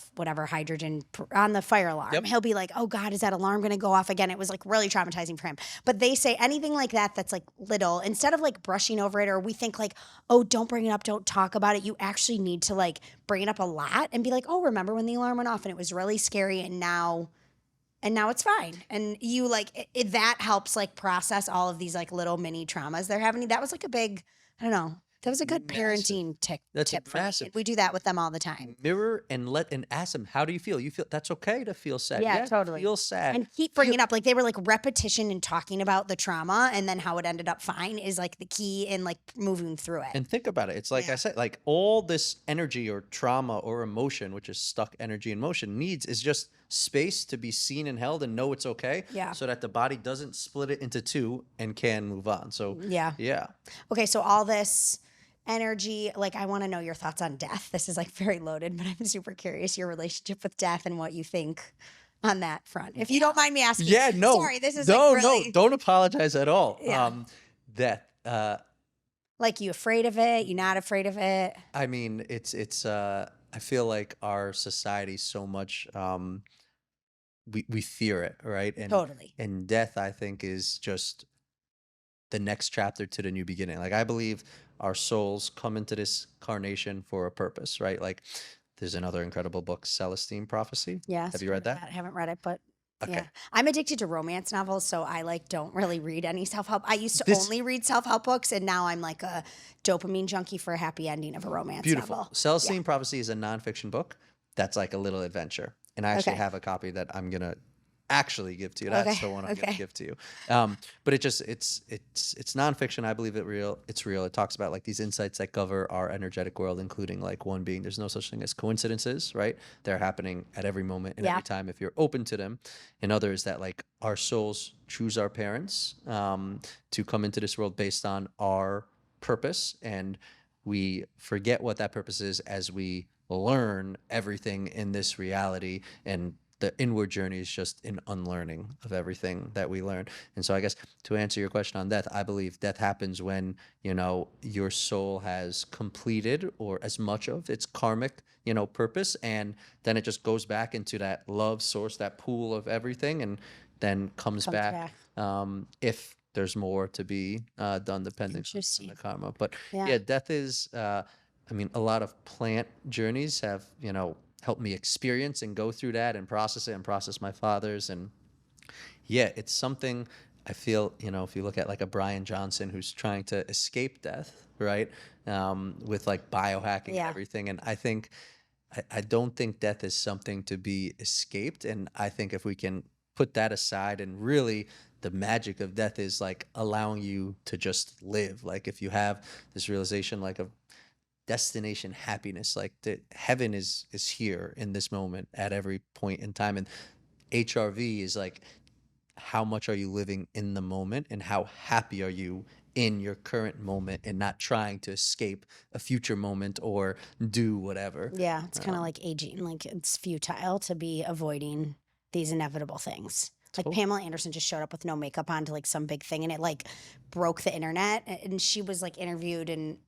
hydrogen on the fire alarm, he'll be like, oh God, is that alarm going to go off again? It was like really traumatizing for him. But they say anything like that's like little, instead of like brushing over it, or we think like, oh, don't bring it up, don't talk about it. You actually need to like bring it up a lot and be like, oh, remember when the alarm went off and it was really scary, and now it's fine. And you like that helps like process all of these like little mini traumas they're having. That was like a big, I don't know. That was a good parenting tip for me. We do that with them all the time. Mirror and ask them, how do you feel? You feel that's okay to feel sad. Yeah, totally. Feel sad. And keep bringing up. Like they were like repetition and talking about the trauma and then how it ended up fine is like the key in like moving through it. And think about it. It's like I said, like all this energy or trauma or emotion, which is stuck energy in motion, needs is just space to be seen and held and know it's okay. Yeah. So that the body doesn't split it into two and can move on. So yeah. Okay, so all this energy, like I want to know your thoughts on death. This is like very loaded, but I'm super curious your relationship with death and what you think on that front. If you don't mind me asking. Yeah, no. Sorry, this is no, like really... no, don't apologize at all. Yeah. Death. Like you afraid of it? You not afraid of it? I mean, it's I feel like our society so much we fear it, right? And totally. And death, I think, is just the next chapter to the new beginning. Like I believe our souls come into this carnation for a purpose, right? Like there's another incredible book, Celestine Prophecy. Yeah. Have you read that? I haven't read it, but okay. Yeah. I'm addicted to romance novels, so I like don't really read any self-help. I used to only read self-help books, and now I'm like a dopamine junkie for a happy ending of a romance novel. Celestine Prophecy is a nonfiction book that's like a little adventure. And I actually have a copy that I'm going to actually give to you. That's the one I'm going to give to you. But it's nonfiction. I believe it's real. It talks about like these insights that cover our energetic world, including like one being there's no such thing as coincidences, right? They're happening at every moment and every time if you're open to them. And others that like our souls choose our parents to come into this world based on our purpose, and we forget what that purpose is as we learn everything in this reality, and the inward journey is just an unlearning of everything that we learn. And so I guess to answer your question on death, I believe death happens when, your soul has completed or as much of its karmic, purpose. And then it just goes back into that love source, that pool of everything, and then comes back. If there's more to be done depending on the karma. But death is, a lot of plant journeys have, help me experience and go through that and process it and process my father's. And it's something I feel, if you look at like a Brian Johnson who's trying to escape death, right? With like biohacking and everything. And I think, I don't think death is something to be escaped. And I think if we can put that aside, and really the magic of death is like allowing you to just live. Like if you have this realization like of destination happiness, like the heaven is here in this moment at every point in time. And HRV is like, how much are you living in the moment, and how happy are you in your current moment, and not trying to escape a future moment or do whatever. Yeah, it's kind of like aging. Like it's futile to be avoiding these inevitable things. Like Pamela Anderson just showed up with no makeup on to like some big thing, and it like broke the internet. And she was like interviewed, and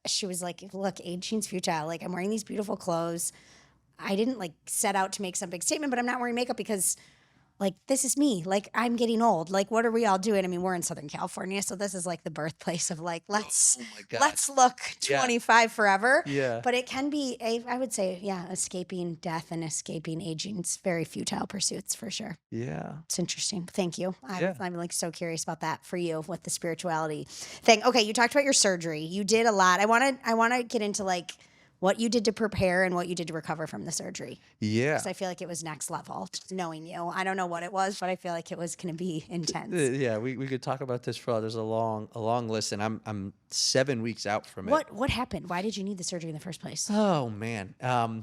she was like, look, aging's futile. Like I'm wearing these beautiful clothes. I didn't like set out to make some big statement, but I'm not wearing makeup because like, this is me. Like, I'm getting old. Like, what are we all doing? I mean, we're in Southern California, so this is like the birthplace of like, let's look 25 forever. Yeah. But it can be I would say, escaping death and escaping aging. It's very futile pursuits for sure. Yeah. It's interesting. Thank you. I'm like so curious about that for you with the spirituality thing. Okay, you talked about your surgery. You did a lot. I want to get into like what you did to prepare and what you did to recover from the surgery. Yeah. Because I feel like it was next level, just knowing you. I don't know what it was, but I feel like it was going to be intense. Yeah, we could talk about this for there's a long list, and I'm 7 weeks out from it. What happened? Why did you need the surgery in the first place? Oh man,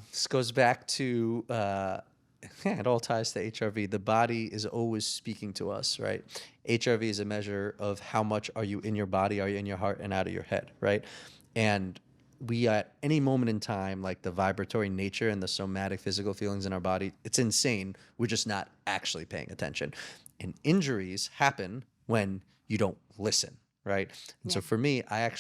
this goes back to it all ties to HRV. The body is always speaking to us, right? HRV is a measure of how much are you in your body, are you in your heart, and out of your head, right? And we at any moment in time, like the vibratory nature and the somatic physical feelings in our body, it's insane. We're just not actually paying attention. And injuries happen when you don't listen, right? And so for me, I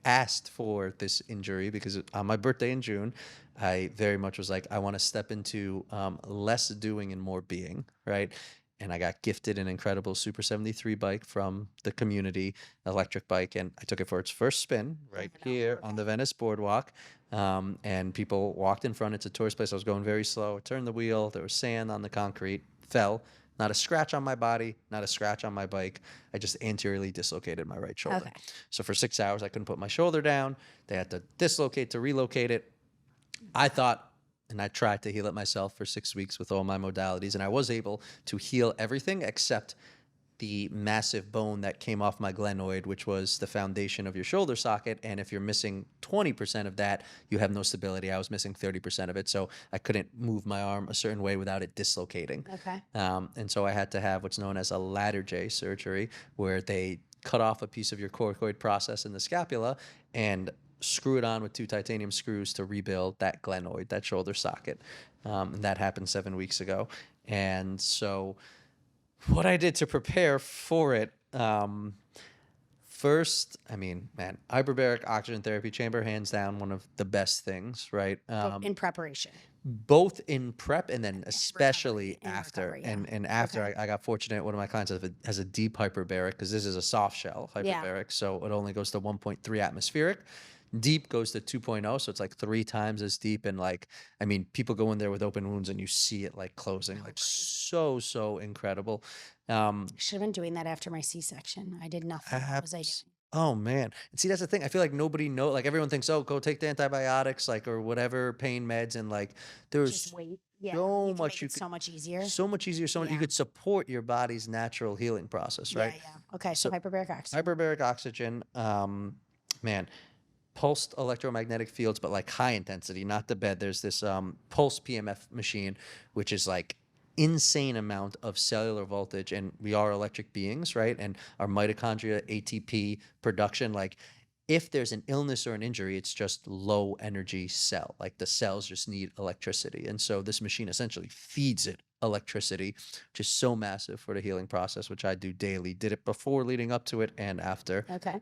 asked for this injury because on my birthday in June, I very much was like, I want to step into less doing and more being, right? And I got gifted an incredible Super 73 bike from the community, electric bike, and I took it for its first spin right here on the Venice Boardwalk. And people walked in front. It's a tourist place. I was going very slow. I turned the wheel. There was sand on the concrete. Fell. Not a scratch on my body. Not a scratch on my bike. I just anteriorly dislocated my right shoulder. Okay. So for 6 hours, I couldn't put my shoulder down. They had to dislocate to relocate it. I thought, and I tried to heal it myself for 6 weeks with all my modalities, and I was able to heal everything except the massive bone that came off my glenoid, which was the foundation of your shoulder socket. And if you're missing 20% of that, you have no stability. I was missing 30% of it, so I couldn't move my arm a certain way without it dislocating. Okay. And so I had to have what's known as a ladder J surgery, where they cut off a piece of your coracoid process in the scapula and screw it on with 2 titanium screws to rebuild that glenoid, that shoulder socket. And that happened 7 weeks ago. And so what I did to prepare for it, first, I mean, man, hyperbaric oxygen therapy chamber, hands down, one of the best things, right? In preparation. Both in prep and then especially after. Recovery, yeah. And after, I got fortunate, one of my clients has a deep hyperbaric, because this is a soft shell hyperbaric, so it only goes to 1.3 atmospheric. Deep goes to 2.0, so it's like 3 times as deep. And like, I mean, people go in there with open wounds and you see it like closing, like so incredible. Should have been doing that after my C-section. I did nothing. What was I doing? Oh man. And see, that's the thing. I feel like nobody knows, like everyone thinks, oh, go take the antibiotics, like, or whatever, pain meds. And like, there's Just wait. Yeah. so much so much easier. So much easier. You could support your body's natural healing process, right? Yeah. Okay. So hyperbaric oxygen. Hyperbaric oxygen, man. Pulsed electromagnetic fields, but like high intensity, not the bed. There's this pulse PMF machine, which is like insane amount of cellular voltage, and we are electric beings, right? And our mitochondria, ATP production, like if there's an illness or an injury, it's just low energy cell. Like the cells just need electricity. And so this machine essentially feeds it electricity, which is so massive for the healing process, which I do daily. Did it before, leading up to it, and after. Okay.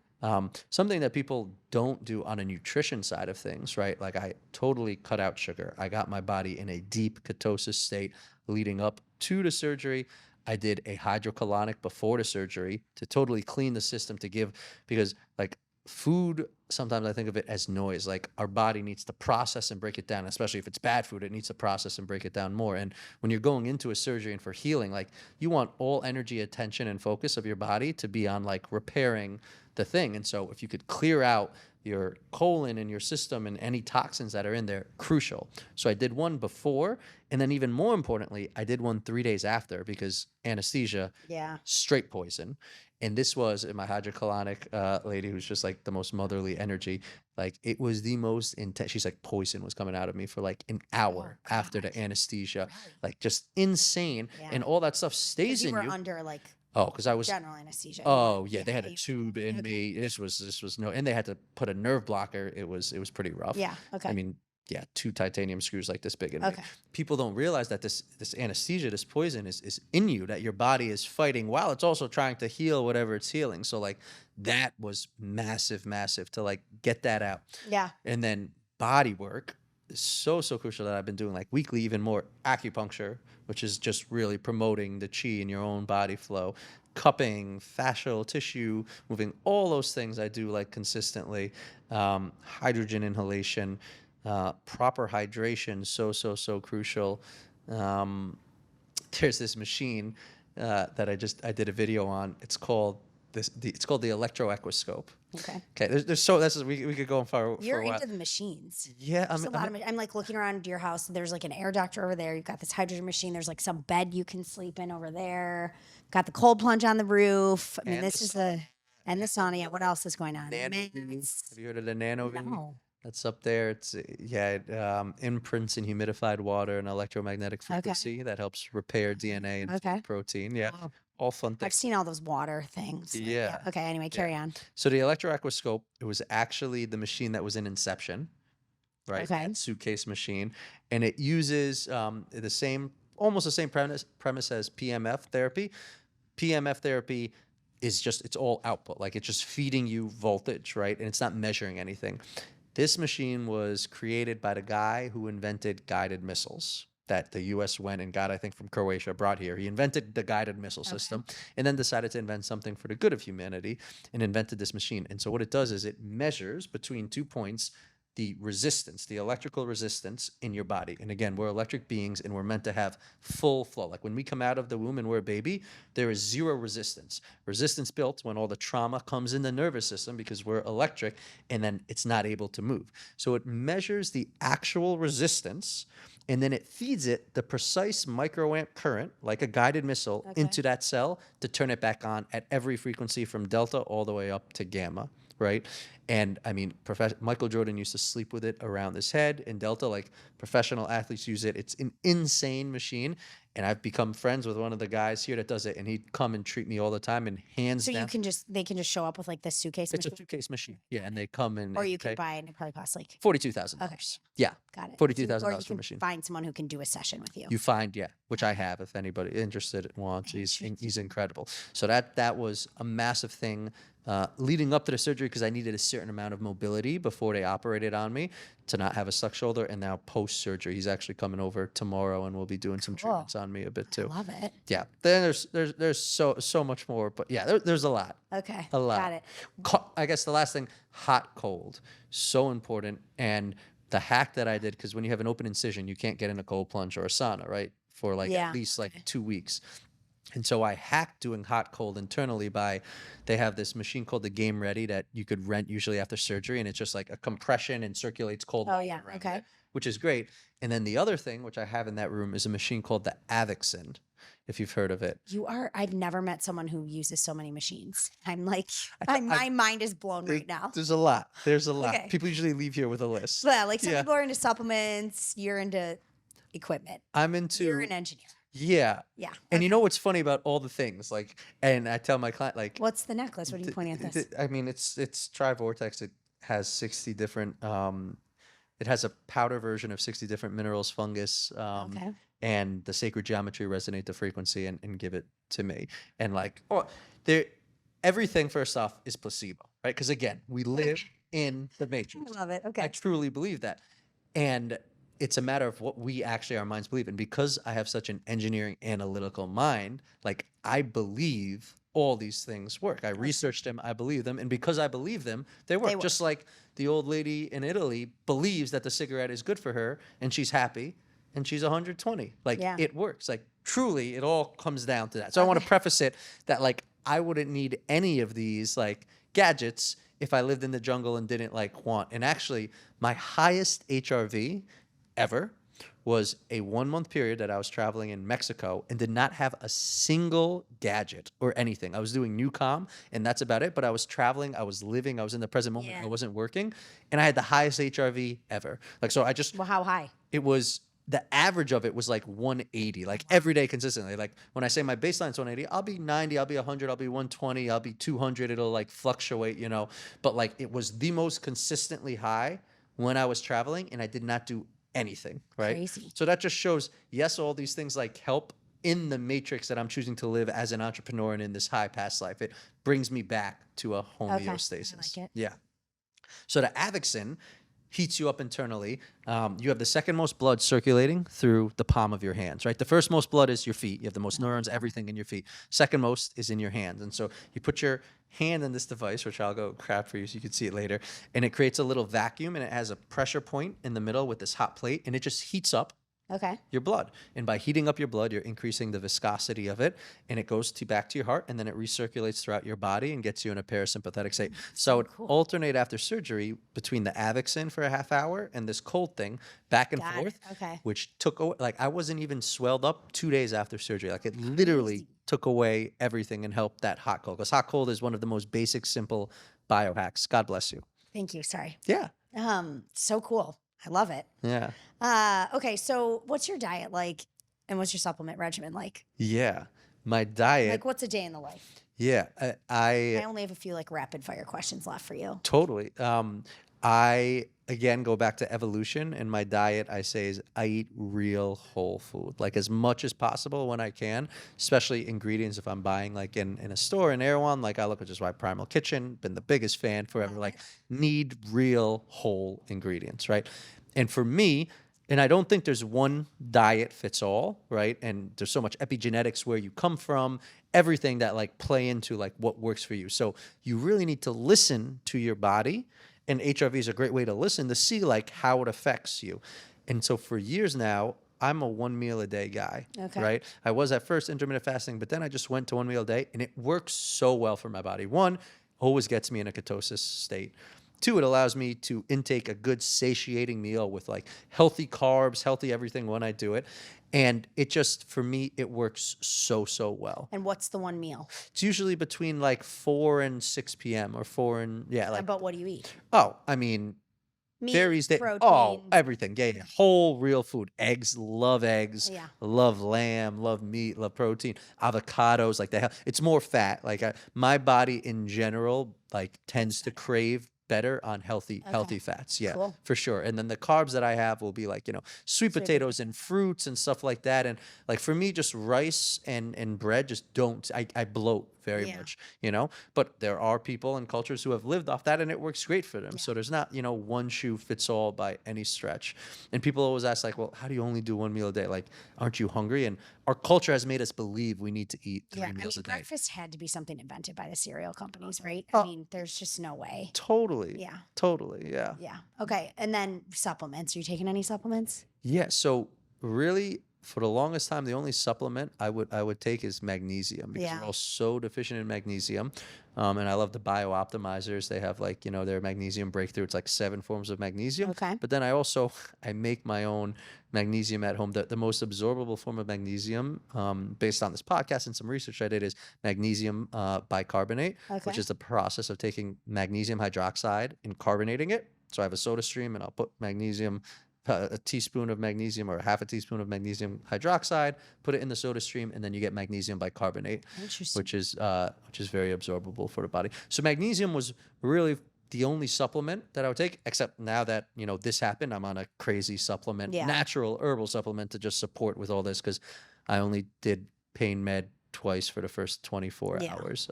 Something that people don't do on a nutrition side of things, right? Like I totally cut out sugar. I got my body in a deep ketosis state leading up to the surgery. I did a hydrocolonic before the surgery to totally clean the system, to give, because like food, sometimes I think of it as noise. Like our body needs to process and break it down, especially if it's bad food, it needs to process and break it down more. And when you're going into a surgery and for healing, like you want all energy, attention, and focus of your body to be on like repairing the thing. And so if you could clear out your colon and your system and any toxins that are in there, crucial. So I did one before, and then even more importantly, I did one 3 days after, because anesthesia, straight poison. And this was my hydrocolonic lady, who's just like the most motherly energy. Like it was the most intense. She's like, poison was coming out of me for like an hour after the anesthesia, like just insane. And all that stuff stays in you. You were under like because I was general anesthesia. Oh yeah, they had a tube in me. This was no, and they had to put a nerve blocker. It was pretty rough. Yeah. Okay. I mean, 2 titanium screws like this big in me. People don't realize that this anesthesia, this poison is in you, that your body is fighting while it's also trying to heal whatever it's healing. So like that was massive to like get that out. Yeah. And then body work. so crucial that I've been doing like weekly, even more acupuncture, which is just really promoting the chi in your own body flow, cupping, fascial tissue, moving, all those things I do like consistently. Hydrogen inhalation, proper hydration, so crucial. There's this machine that I did a video on. It's called the electroaquascope. Okay. We could go on for You're a while. into the machines. Yeah, I'm like looking around your house. There's like an air doctor over there. You've got this hydrogen machine. There's like some bed you can sleep in over there. Got the cold plunge on the roof. I mean, and the sauna. Yeah. What else is going on? Have you heard of the nano? No. That's up there. It's it imprints in humidified water and electromagnetic frequency that helps repair DNA and protein. Yeah. Wow. All fun things. I've seen all those water things. Yeah. Okay. Anyway, carry on. So the electroaquascope, it was actually the machine that was in Inception, right? Okay. That suitcase machine, and it uses almost the same premise as PMF therapy. PMF therapy is it's all output, like it's just feeding you voltage, right? And it's not measuring anything. This machine was created by the guy who invented guided missiles that the U.S. went and got, I think, from Croatia, brought here. He invented the guided missile system and then decided to invent something for the good of humanity and invented this machine. And so what it does is it measures between 2 points the resistance, the electrical resistance in your body. And again, we're electric beings and we're meant to have full flow. Like when we come out of the womb and we're a baby, there is zero resistance. Resistance built when all the trauma comes in the nervous system because we're electric and then it's not able to move. So it measures the actual resistance and then it feeds it the precise microamp current, like a guided missile, into that cell to turn it back on at every frequency from delta all the way up to gamma, right? And I mean, Michael Jordan used to sleep with it around his head in delta, like professional athletes use it. It's an insane machine. And I've become friends with one of the guys here that does it, and he'd come and treat me all the time. And hands down, they can just show up with like this suitcase. It's a suitcase machine, yeah, and they come in. Or you can buy it, and it probably costs like $42,000. Okay. Yeah, got it. $42,000 for a machine. Find someone who can do a session with you. You find, which I have. If anybody interested wants, he's incredible. So that was a massive thing leading up to the surgery because I needed a certain amount of mobility before they operated on me to not have a stuck shoulder, and now post surgery, he's actually coming over tomorrow, and we'll be doing some treatments on me a bit too. I love it. Yeah, then there's so much more, but yeah, there's a lot. Okay, a lot. Got it. I guess the last thing, hot cold, so important, and the hack that I did, because when you have an open incision, you can't get in a cold plunge or a sauna, right? For like at least like 2 weeks. And so I hacked doing hot cold internally they have this machine called the Game Ready that you could rent usually after surgery. And it's just like a compression and circulates cold water around it, which is great. And then the other thing, which I have in that room, is a machine called the Avixen, if you've heard of it. I've never met someone who uses so many machines. I'm like, my mind is blown right now. There's a lot. Okay. People usually leave here with a list. Yeah, like some people are into supplements. You're into equipment. You're an engineer. Yeah. Yeah. And you know what's funny about all the things, like, and I tell my client, like, what's the necklace? What are you pointing at this? I mean, it's Trivortex. It has 60 different, it has a powder version of 60 different minerals, fungus, and the sacred geometry resonate the frequency and give it to me. And like, everything first off is placebo, right? Because again, we live in the matrix. I love it. Okay. I truly believe that. And it's a matter of what we actually, our minds believe. And because I have such an engineering analytical mind, like I believe all these things work. I researched them, I believe them. And because I believe them, they work. Just like the old lady in Italy believes that the cigarette is good for her and she's happy and she's 120. Like it works. Like truly, it all comes down to that. So I want to preface it that like I wouldn't need any of these like gadgets if I lived in the jungle and didn't like want. And actually, my highest HRV ever was a 1 month period that I was traveling in Mexico and did not have a single gadget or anything. I was doing Newcom and that's about it. But I was traveling, I was living, I was in the present moment. I wasn't working, and I had the highest HRV ever. Like, so I just, well, how high? It was, the average of it was like 180, like every day consistently. Like when I say my baseline is 180, I'll be 90, I'll be 100, I'll be 120, I'll be 200. It'll like fluctuate, you know, but like it was the most consistently high when I was traveling, and I did not do anything, right? Crazy. So that just shows, yes, all these things like help in the matrix that I'm choosing to live as an entrepreneur and in this high past life. It brings me back to a homeostasis. I like it. Yeah. So the Avixen heats you up internally. You have the second most blood circulating through the palm of your hands, right? The first most blood is your feet. You have the most neurons, everything in your feet. Second most is in your hands. And so you put your hand in this device, which I'll go grab for you so you can see it later, and it creates a little vacuum, and it has a pressure point in the middle with this hot plate, and it just heats up your blood. And by heating up your blood, you're increasing the viscosity of it, and it goes back to your heart, and then it recirculates throughout your body and gets you in a parasympathetic state. So it alternate after surgery between the Avixen for a half hour and this cold thing back and forth, which took away, like I wasn't even swelled up 2 days after surgery. Like it literally took away everything and helped that hot cold. Because hot cold is one of the most basic, simple biohacks. God bless you. Thank you. Sorry. Yeah. So cool. I love it. Yeah. Okay, so what's your diet like, and what's your supplement regimen like? Yeah, my diet. Like, what's a day in the life? Yeah, I only have a few like rapid fire questions left for you. Totally. I again go back to evolution, and my diet I say is I eat real whole food, like as much as possible when I can, especially ingredients. If I'm buying like in a store in Erewhon, like I look at just why Primal Kitchen, been the biggest fan forever. Like need real whole ingredients, right? And for me, and I don't think there's one diet fits all, right? And there's so much epigenetics where you come from, everything that like play into like what works for you. So you really need to listen to your body. And HRV is a great way to listen to see like how it affects you. And so for years now, I'm a 1 meal a day guy, right? I was at first intermittent fasting, but then I just went to 1 meal a day, and it works so well for my body. One, always gets me in a ketosis state. Two, it allows me to intake a good satiating meal with like healthy carbs, healthy everything when I do it. And it just, for me, it works so well. And what's the one meal? It's usually between like 4 and 6 p.m. or 4 and, yeah. Like, but what do you eat? Oh, I mean, meat, varies. protein. Everything. Yeah. Whole, real food. Eggs, love eggs. Yeah. Love lamb, love meat, love protein. Avocados, like the hell. It's more fat. Like my body in general, like tends to crave better on healthy fats. Yeah, for sure. And then the carbs that I have will be like, sweet potatoes and fruits and stuff like that. And like for me, just rice and bread just don't, I bloat very much, but there are people and cultures who have lived off that and it works great for them. So there's not, one shoe fits all by any stretch. And people always ask like, well, how do you only do 1 meal a day? Like, aren't you hungry? And our culture has made us believe we need to eat 3 meals a day. Breakfast had to be something invented by the cereal companies, right? I mean, there's just no way. Totally. Yeah. Totally. Yeah. Yeah. Okay. And then supplements. Are you taking any supplements? Yeah. So really, for the longest time, the only supplement I would take is magnesium because we're all so deficient in magnesium. And I love the bio-optimizers. They have like, their magnesium breakthrough. It's like 7 forms of magnesium. Okay. But then I make my own magnesium at home. The most absorbable form of magnesium, based on this podcast and some research I did, is magnesium bicarbonate, which is the process of taking magnesium hydroxide and carbonating it. So I have a soda stream and I'll put magnesium, a teaspoon of magnesium or half a teaspoon of magnesium hydroxide, put it in the soda stream, and then you get magnesium bicarbonate, which is very absorbable for the body. So magnesium was really the only supplement that I would take, except now that, this happened, I'm on a crazy supplement, natural herbal supplement to just support with all this because I only did pain med twice for the first 24 hours.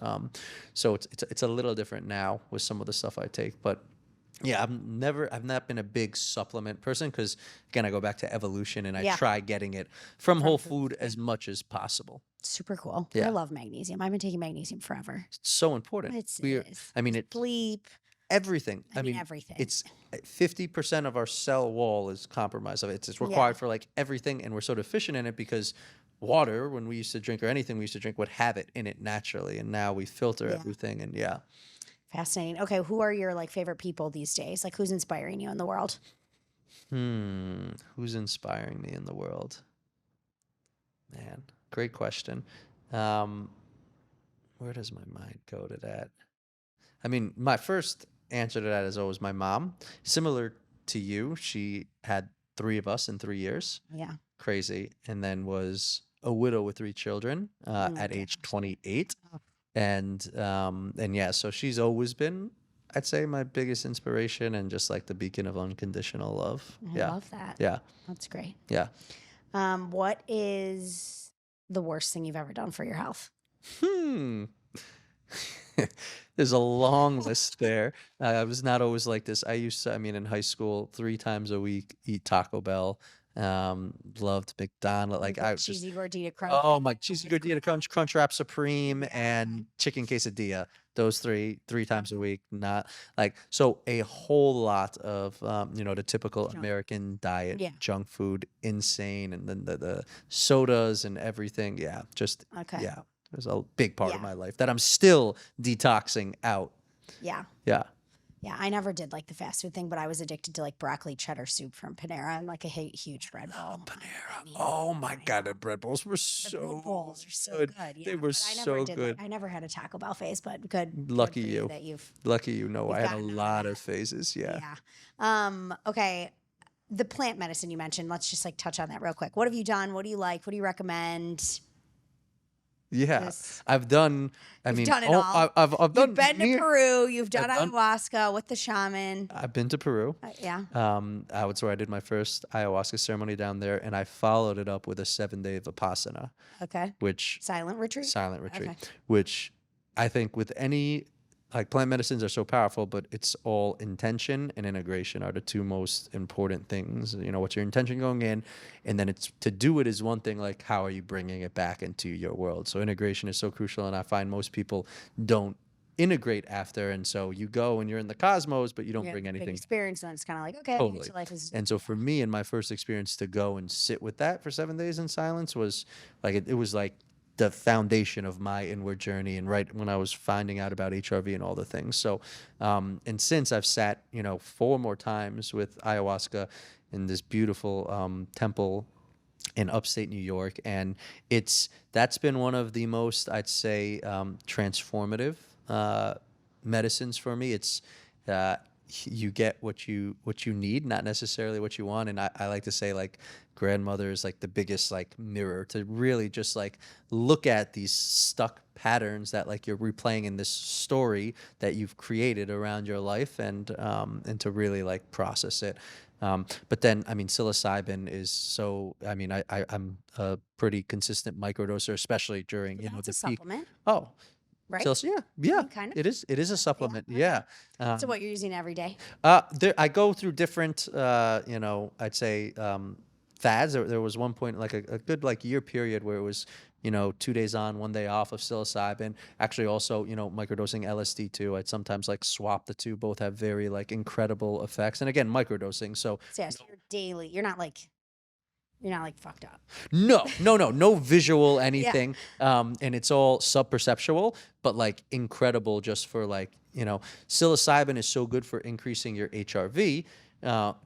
So it's a little different now with some of the stuff I take, but yeah, I've not been a big supplement person because, again, I go back to evolution and I try getting it from whole food as much as possible. Super cool. Yeah. I love magnesium. I've been taking magnesium forever. It's so important. It is. I mean, sleep. Everything. I mean, everything. It's 50% of our cell wall is compromised. It's required for like everything, and we're so deficient in it because water, when we used to drink or anything we used to drink, would have it in it naturally, and now we filter everything, and Fascinating. Okay, who are your like favorite people these days? Like, who's inspiring you in the world? Who's inspiring me in the world? Man, great question. Where does my mind go to that? I mean, my first answer to that is always my mom. Similar to you, she had 3 of us in 3 years. Yeah. Crazy. And then was a widow with 3 children at age 28. Oh. And yeah, so she's always been, I'd say, my biggest inspiration and just like the beacon of unconditional love. I love that. Yeah. That's great. Yeah. What is the worst thing you've ever done for your health? There's a long list there. I was not always like this. In high school, 3 times a week, eat Taco Bell. Loved McDonald's. Like I was just, cheesy gordita crunch. oh my, cheesy gordita crunch, Crunchwrap Supreme, and chicken quesadilla. Those three times a week. Not like, so a whole lot of the typical American diet, junk food, insane, and then the sodas and everything. Yeah, just yeah. It was a big part of my life that I'm still detoxing out. Yeah. Yeah. Yeah, I never did like the fast food thing, but I was addicted to like broccoli cheddar soup from Panera and like a huge bread bowl. Panera. Oh my God, the bread bowls were so good. Yeah, they were so good. I never had a Taco Bell phase, but good. Lucky good you. that you've Lucky you. No, I had a lot of phases. Yeah. Yeah. Okay. The plant medicine you mentioned. Let's just like touch on that real quick. What have you done? What do you like? What do you recommend? Yeah, I've done. You've done it all. I've done. You've been to Peru. You've done ayahuasca with the shaman. I've been to Peru. Yeah. That's where I did my first ayahuasca ceremony down there, and I followed it up with a 7-day vipassana. Okay. Which silent retreat. Okay. Which I think with any. Like plant medicines are so powerful, but it's all intention and integration are the 2 most important things. What's your intention going in, and then it's to do it is one thing. Like how are you bringing it back into your world? So integration is so crucial, and I find most people don't integrate after, and so you go and you're in the cosmos, but you don't bring anything. Experience, and it's kind of like okay, totally. So life is. And so for me, in my first experience, to go and sit with that for 7 days in silence was like it was like the foundation of my inward journey, and right when I was finding out about HRV and all the things. So, and since I've sat, 4 more times with ayahuasca in this beautiful temple in upstate New York, and that's been one of the most, I'd say, transformative medicines for me. It's you get what you need, not necessarily what you want. And I like to say, like, grandmother is like the biggest like mirror to really just like look at these stuck patterns that like you're replaying in this story that you've created around your life, and to really like process it. But then, psilocybin is so, I'm a pretty consistent microdoser, especially during, the peak. Supplement. Oh, right. Yeah. Kind of. It is a supplement. Yeah. So what you're using every day? I go through different, I'd say, fads. There was one point, like a good like year period where it was, 2 days on, 1 day off of psilocybin. Actually, also, microdosing LSD too. I'd sometimes like swap the two. Both have very like incredible effects. And again, microdosing. So you're daily. You're not like fucked up. No visual anything. And it's all subperceptual, but like incredible just for like, psilocybin is so good for increasing your HRV.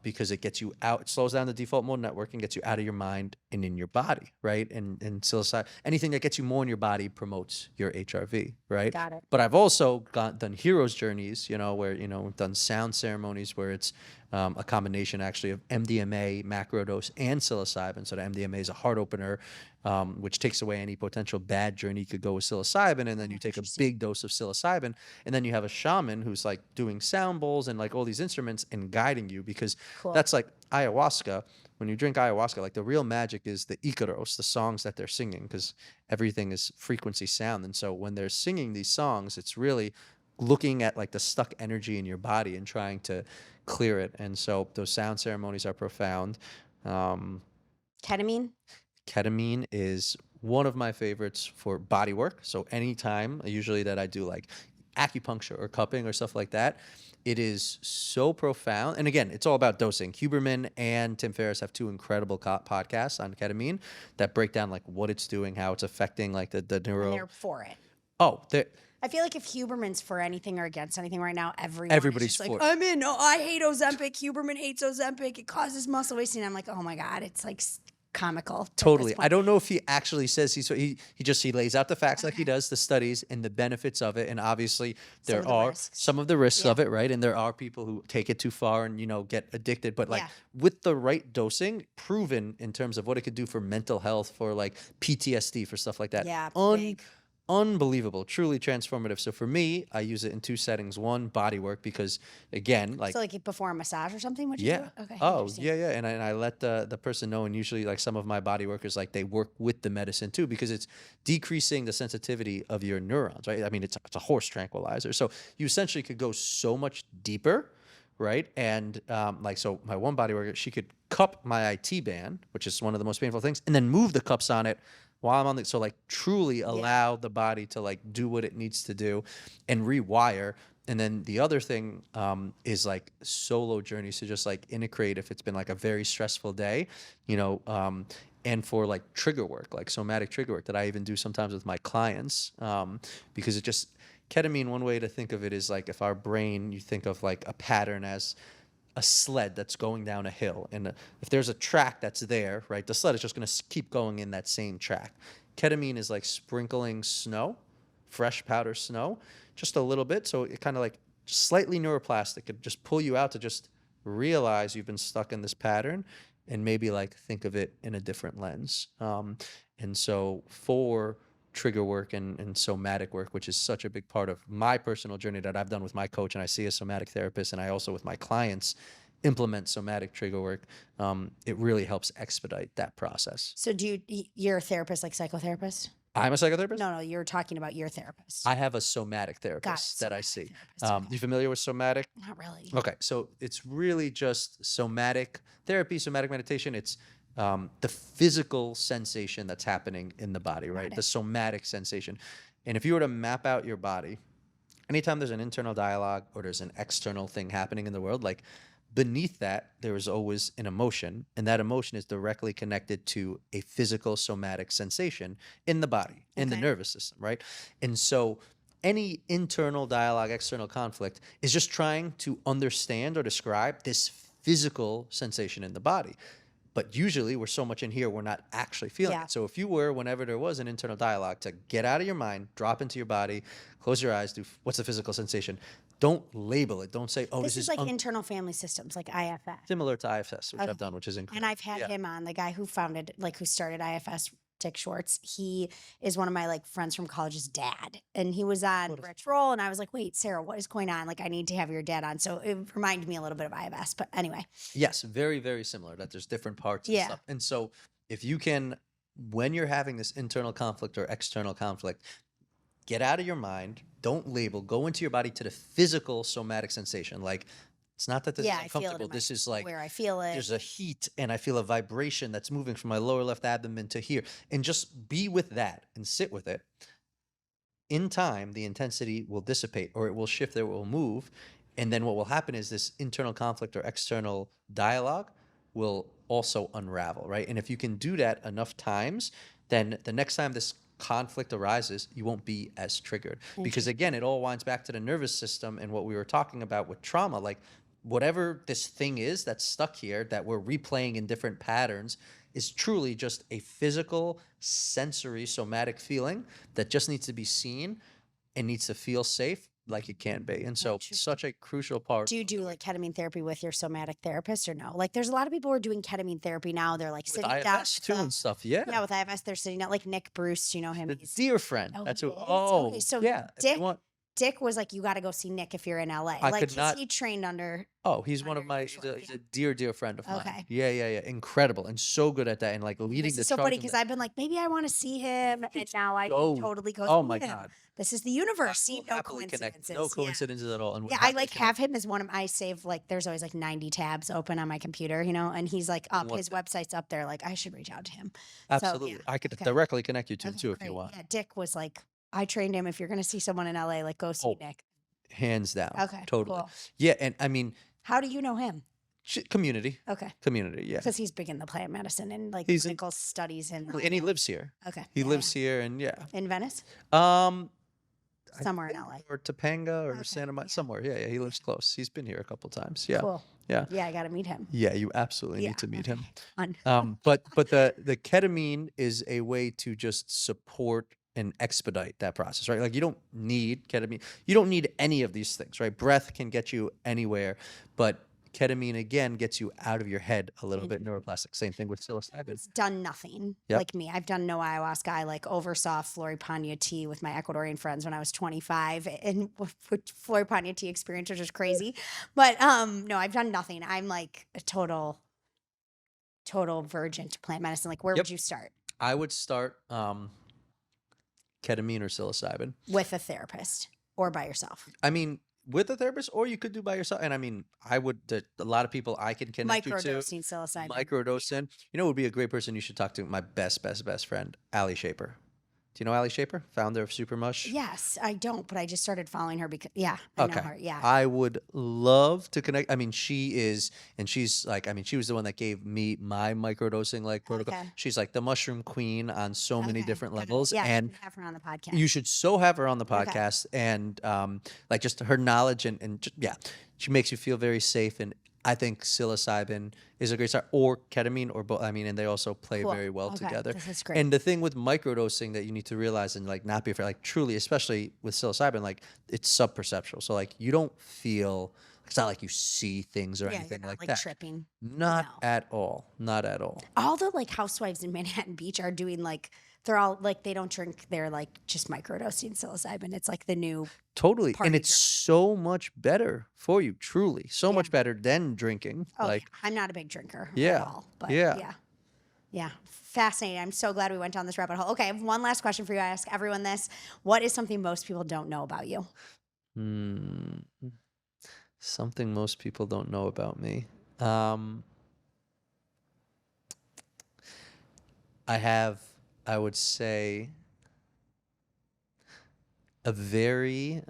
Because it gets you out, it slows down the default mode network and gets you out of your mind and in your body, right? And psilocybin, anything that gets you more in your body promotes your HRV, right? Got it. But I've also done hero's journeys, where, we've done sound ceremonies where it's a combination actually of MDMA, macrodose, and psilocybin. So the MDMA is a heart opener, which takes away any potential bad journey you could go with psilocybin. And then you take a big dose of psilocybin, and then you have a shaman who's like doing sound bowls and like all these instruments and guiding you, because that's like ayahuasca. When you drink ayahuasca, like the real magic is the Icaros, the songs that they're singing, because everything is frequency sound. And so when they're singing these songs, it's really looking at like the stuck energy in your body and trying to clear it. And so those sound ceremonies are profound. Ketamine is one of my favorites for body work. So anytime usually that I do like acupuncture or cupping or stuff like that, it is so profound. And again, it's all about dosing. Huberman and Tim Ferriss have 2 incredible podcasts on ketamine that break down like what it's doing, how it's affecting like the neuro. And they're for it. Oh, I feel like if Huberman's for anything or against anything right now, everybody's like, for it. I'm in. No, I hate Ozempic. Huberman hates Ozempic. It causes muscle wasting. I'm like, oh my God, it's like comical. Totally. I don't know if he actually says he lays out the facts like he does, the studies and the benefits of it. And obviously there are some of the risks of it, right? And there are people who take it too far and, get addicted. But like with the right dosing, proven in terms of what it could do for mental health, for like PTSD, for stuff like that. Yeah. unbelievable, truly transformative. So for me, I use it in 2 settings. One, body work, because again, like, so like before a massage or something, would you yeah. do it? Okay. Oh, yeah. And I let the person know, and usually like some of my body workers, like they work with the medicine too, because it's decreasing the sensitivity of your neurons, right? I mean, it's a horse tranquilizer. So you essentially could go so much deeper, right? And like, so my one body worker, she could cup my IT band, which is one of the most painful things, and then move the cups on it while I'm on the, so like truly allow the body to like do what it needs to do and rewire. And then the other thing is like solo journeys to just like integrate if it's been like a very stressful day, you know, and for like trigger work, like somatic trigger work that I even do sometimes with my clients, because it just, ketamine, one way to think of it is like if our brain, you think of like a pattern as a sled that's going down a hill. And if there's a track that's there, right, the sled is just going to keep going in that same track. Ketamine is like sprinkling snow, fresh powder snow, just a little bit. So it kind of like slightly neuroplastic. It just pull you out to just realize you've been stuck in this pattern and maybe like think of it in a different lens. And so for trigger work and somatic work, which is such a big part of my personal journey that I've done with my coach, and I see a somatic therapist, and I also with my clients implement somatic trigger work, it really helps expedite that process. So you're a therapist, like psychotherapist? I'm a psychotherapist? No, you're talking about your therapist. I have a somatic therapist that I see. You familiar with somatic? Not really. Okay, so it's really just somatic therapy, somatic meditation. It's the physical sensation that's happening in the body, right? The somatic sensation. And if you were to map out your body, anytime there's an internal dialogue or there's an external thing happening in the world, like beneath that, there is always an emotion, and that emotion is directly connected to a physical somatic sensation in the body, in the nervous system, right? And so any internal dialogue, external conflict is just trying to understand or describe this physical sensation in the body. But usually we're so much in here, we're not actually feeling it. So if you were, whenever there was an internal dialogue, to get out of your mind, drop into your body, close your eyes, do what's the physical sensation? Don't label it. Don't say, oh, this is like internal family systems, like IFS. Similar to IFS, which I've done, which is incredible. And I've had him on, the guy who founded, like who started IFS, Dick Schwartz. He is one of my like friends from college's dad, and he was on Rick's Roll, and I was like, wait, Sarah, what is going on? Like, I need to have your dad on. So it reminded me a little bit of IFS, but anyway. Yes, very, very similar, that there's different parts and stuff. And so if you can, when you're having this internal conflict or external conflict, get out of your mind, don't label, go into your body to the physical somatic sensation. Like, it's not that this is uncomfortable. This is like where I feel it. There's a heat and I feel a vibration that's moving from my lower left abdomen to here. And just be with that and sit with it. In time, the intensity will dissipate, or it will shift, or it will move. And then what will happen is this internal conflict or external dialogue will also unravel, right? And if you can do that enough times, then the next time this conflict arises, you won't be as triggered. Because again, it all winds back to the nervous system and what we were talking about with trauma. Like, whatever this thing is that's stuck here that we're replaying in different patterns is truly just a physical, sensory, somatic feeling that just needs to be seen and needs to feel safe like it can be. And so such a crucial part. Do you do like ketamine therapy with your somatic therapist or no? Like, there's a lot of people who are doing ketamine therapy now. They're like sitting with down IFS too and stuff. Yeah. Yeah, with IFS, they're sitting down. Like Nick Bruce, you know him. The dear friend. Oh, That's who. okay, so yeah. Dick was like, you got to go see Nick if you're in LA. I like, could not. He trained under. Oh, he's one of my. He's a dear, dear friend of mine. Okay. Yeah. Incredible and so good at that and like leading the charge. It's so funny because I've been like, maybe I want to see him, and now I totally go. Oh my God. This is the universe. See, no coincidences. No coincidences at all. And I like have him as one of I save like there's always like 90 tabs open on my computer, you know, and he's like up. His website's up there. Like, I should reach out to him. Absolutely, I could directly connect you to him too if you want. Yeah, Dick was like, I trained him. If you're going to see someone in LA, like go see Nick. Hands down. Okay. Totally. Cool. Yeah. And I mean, how do you know him? Community. Okay. Community. Yeah. Because he's big in the plant medicine and like clinical studies and he lives here. Okay. He lives here and in Venice. Somewhere in LA or Topanga or Santa Monica, somewhere. Yeah. He lives close. He's been here a couple times. Yeah. Cool. Yeah. Yeah. I got to meet him. Yeah. You absolutely need to meet him. Fun. But the ketamine is a way to just support and expedite that process, right? Like, you don't need ketamine. You don't need any of these things, right? Breath can get you anywhere, but ketamine, again, gets you out of your head a little bit, neuroplastic. Same thing with psilocybin. It's done nothing Yep. like me. I've done no ayahuasca. I like oversaw Floripania tea with my Ecuadorian friends when I was 25 and Floripania tea experience, which is crazy. But no, I've done nothing. I'm like a total virgin to plant medicine. Like, where would you start? I would start ketamine or psilocybin. With a therapist or by yourself? I mean, with a therapist, or you could do by yourself. And I mean, a lot of people I can connect you to. Microdosing psilocybin. Microdosing. You know, would be a great person you should talk to? My best friend, Ali Shaper. Do you know Ali Shaper, founder of Supermush? Yes, I don't, but I just started following her because, I know her. Yeah. I would love to connect. I mean, she's like, she was the one that gave me my microdosing protocol. Okay. She's like the mushroom queen on so many different levels. Yeah, and you should have her on the podcast. You should so have her on the podcast. And just her knowledge and she makes you feel very safe. And I think psilocybin is a great start, or ketamine, or both. I mean, and they also play very well together. This is great. And the thing with microdosing that you need to realize and not be afraid, truly, especially with psilocybin, it's subperceptual. So you don't feel, it's not like you see things or anything like that. Tripping. Not at all. Not at all. All the housewives in Manhattan Beach are doing they're all they don't drink. They're just microdosing psilocybin. It's the new totally, and it's drug. so much better for you. Truly, so much better than drinking. Oh, I'm not a big drinker Yeah. at all. But Yeah. Fascinating. I'm so glad we went down this rabbit hole. Okay, I have one last question for you. I ask everyone this: what is something most people don't know about you? Something most people don't know about me. I would say, a very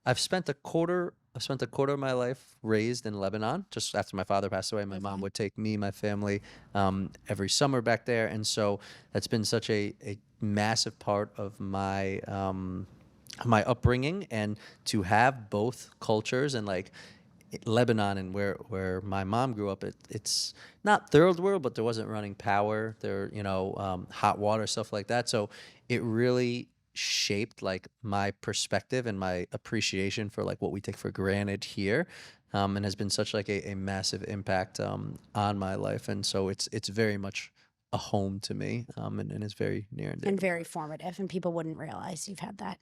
I've spent a quarter of my life raised in Lebanon. Just after my father passed away, my mom would take me, my family, every summer back there, and so that's been such a massive part of my my upbringing. And to have both cultures and Lebanon and where my mom grew up, it's not third world, but there wasn't running power there, hot water, stuff like that. So it really shaped my perspective and my appreciation for what we take for granted here, and has been such a massive impact on my life. And so it's very much a home to me, and is very near and dear. And very formative, and people wouldn't realize you've had that.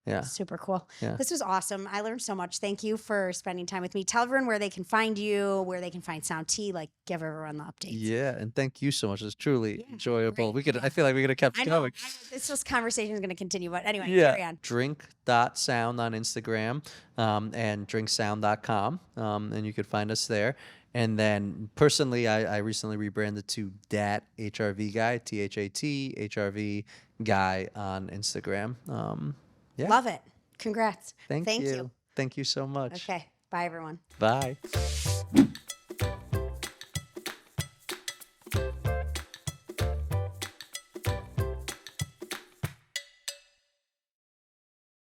Yeah. Super cool. Yeah. This was awesome. I learned so much. Thank you for spending time with me. Tell everyone where they can find you, where they can find Soundtea, give everyone the updates. Yeah. And thank you so much. It's truly enjoyable. Great. I feel like we could have kept going. This conversation is going to continue, but anyway, carry on. Drink.sound on Instagram, and drinksound.com. And you could find us there. And then personally, I recently rebranded to Dat HRV Guy, THAT HRV Guy on Instagram. Yeah. Love it. Congrats. Thank you. Thank you so much. Okay. Bye, everyone. Bye.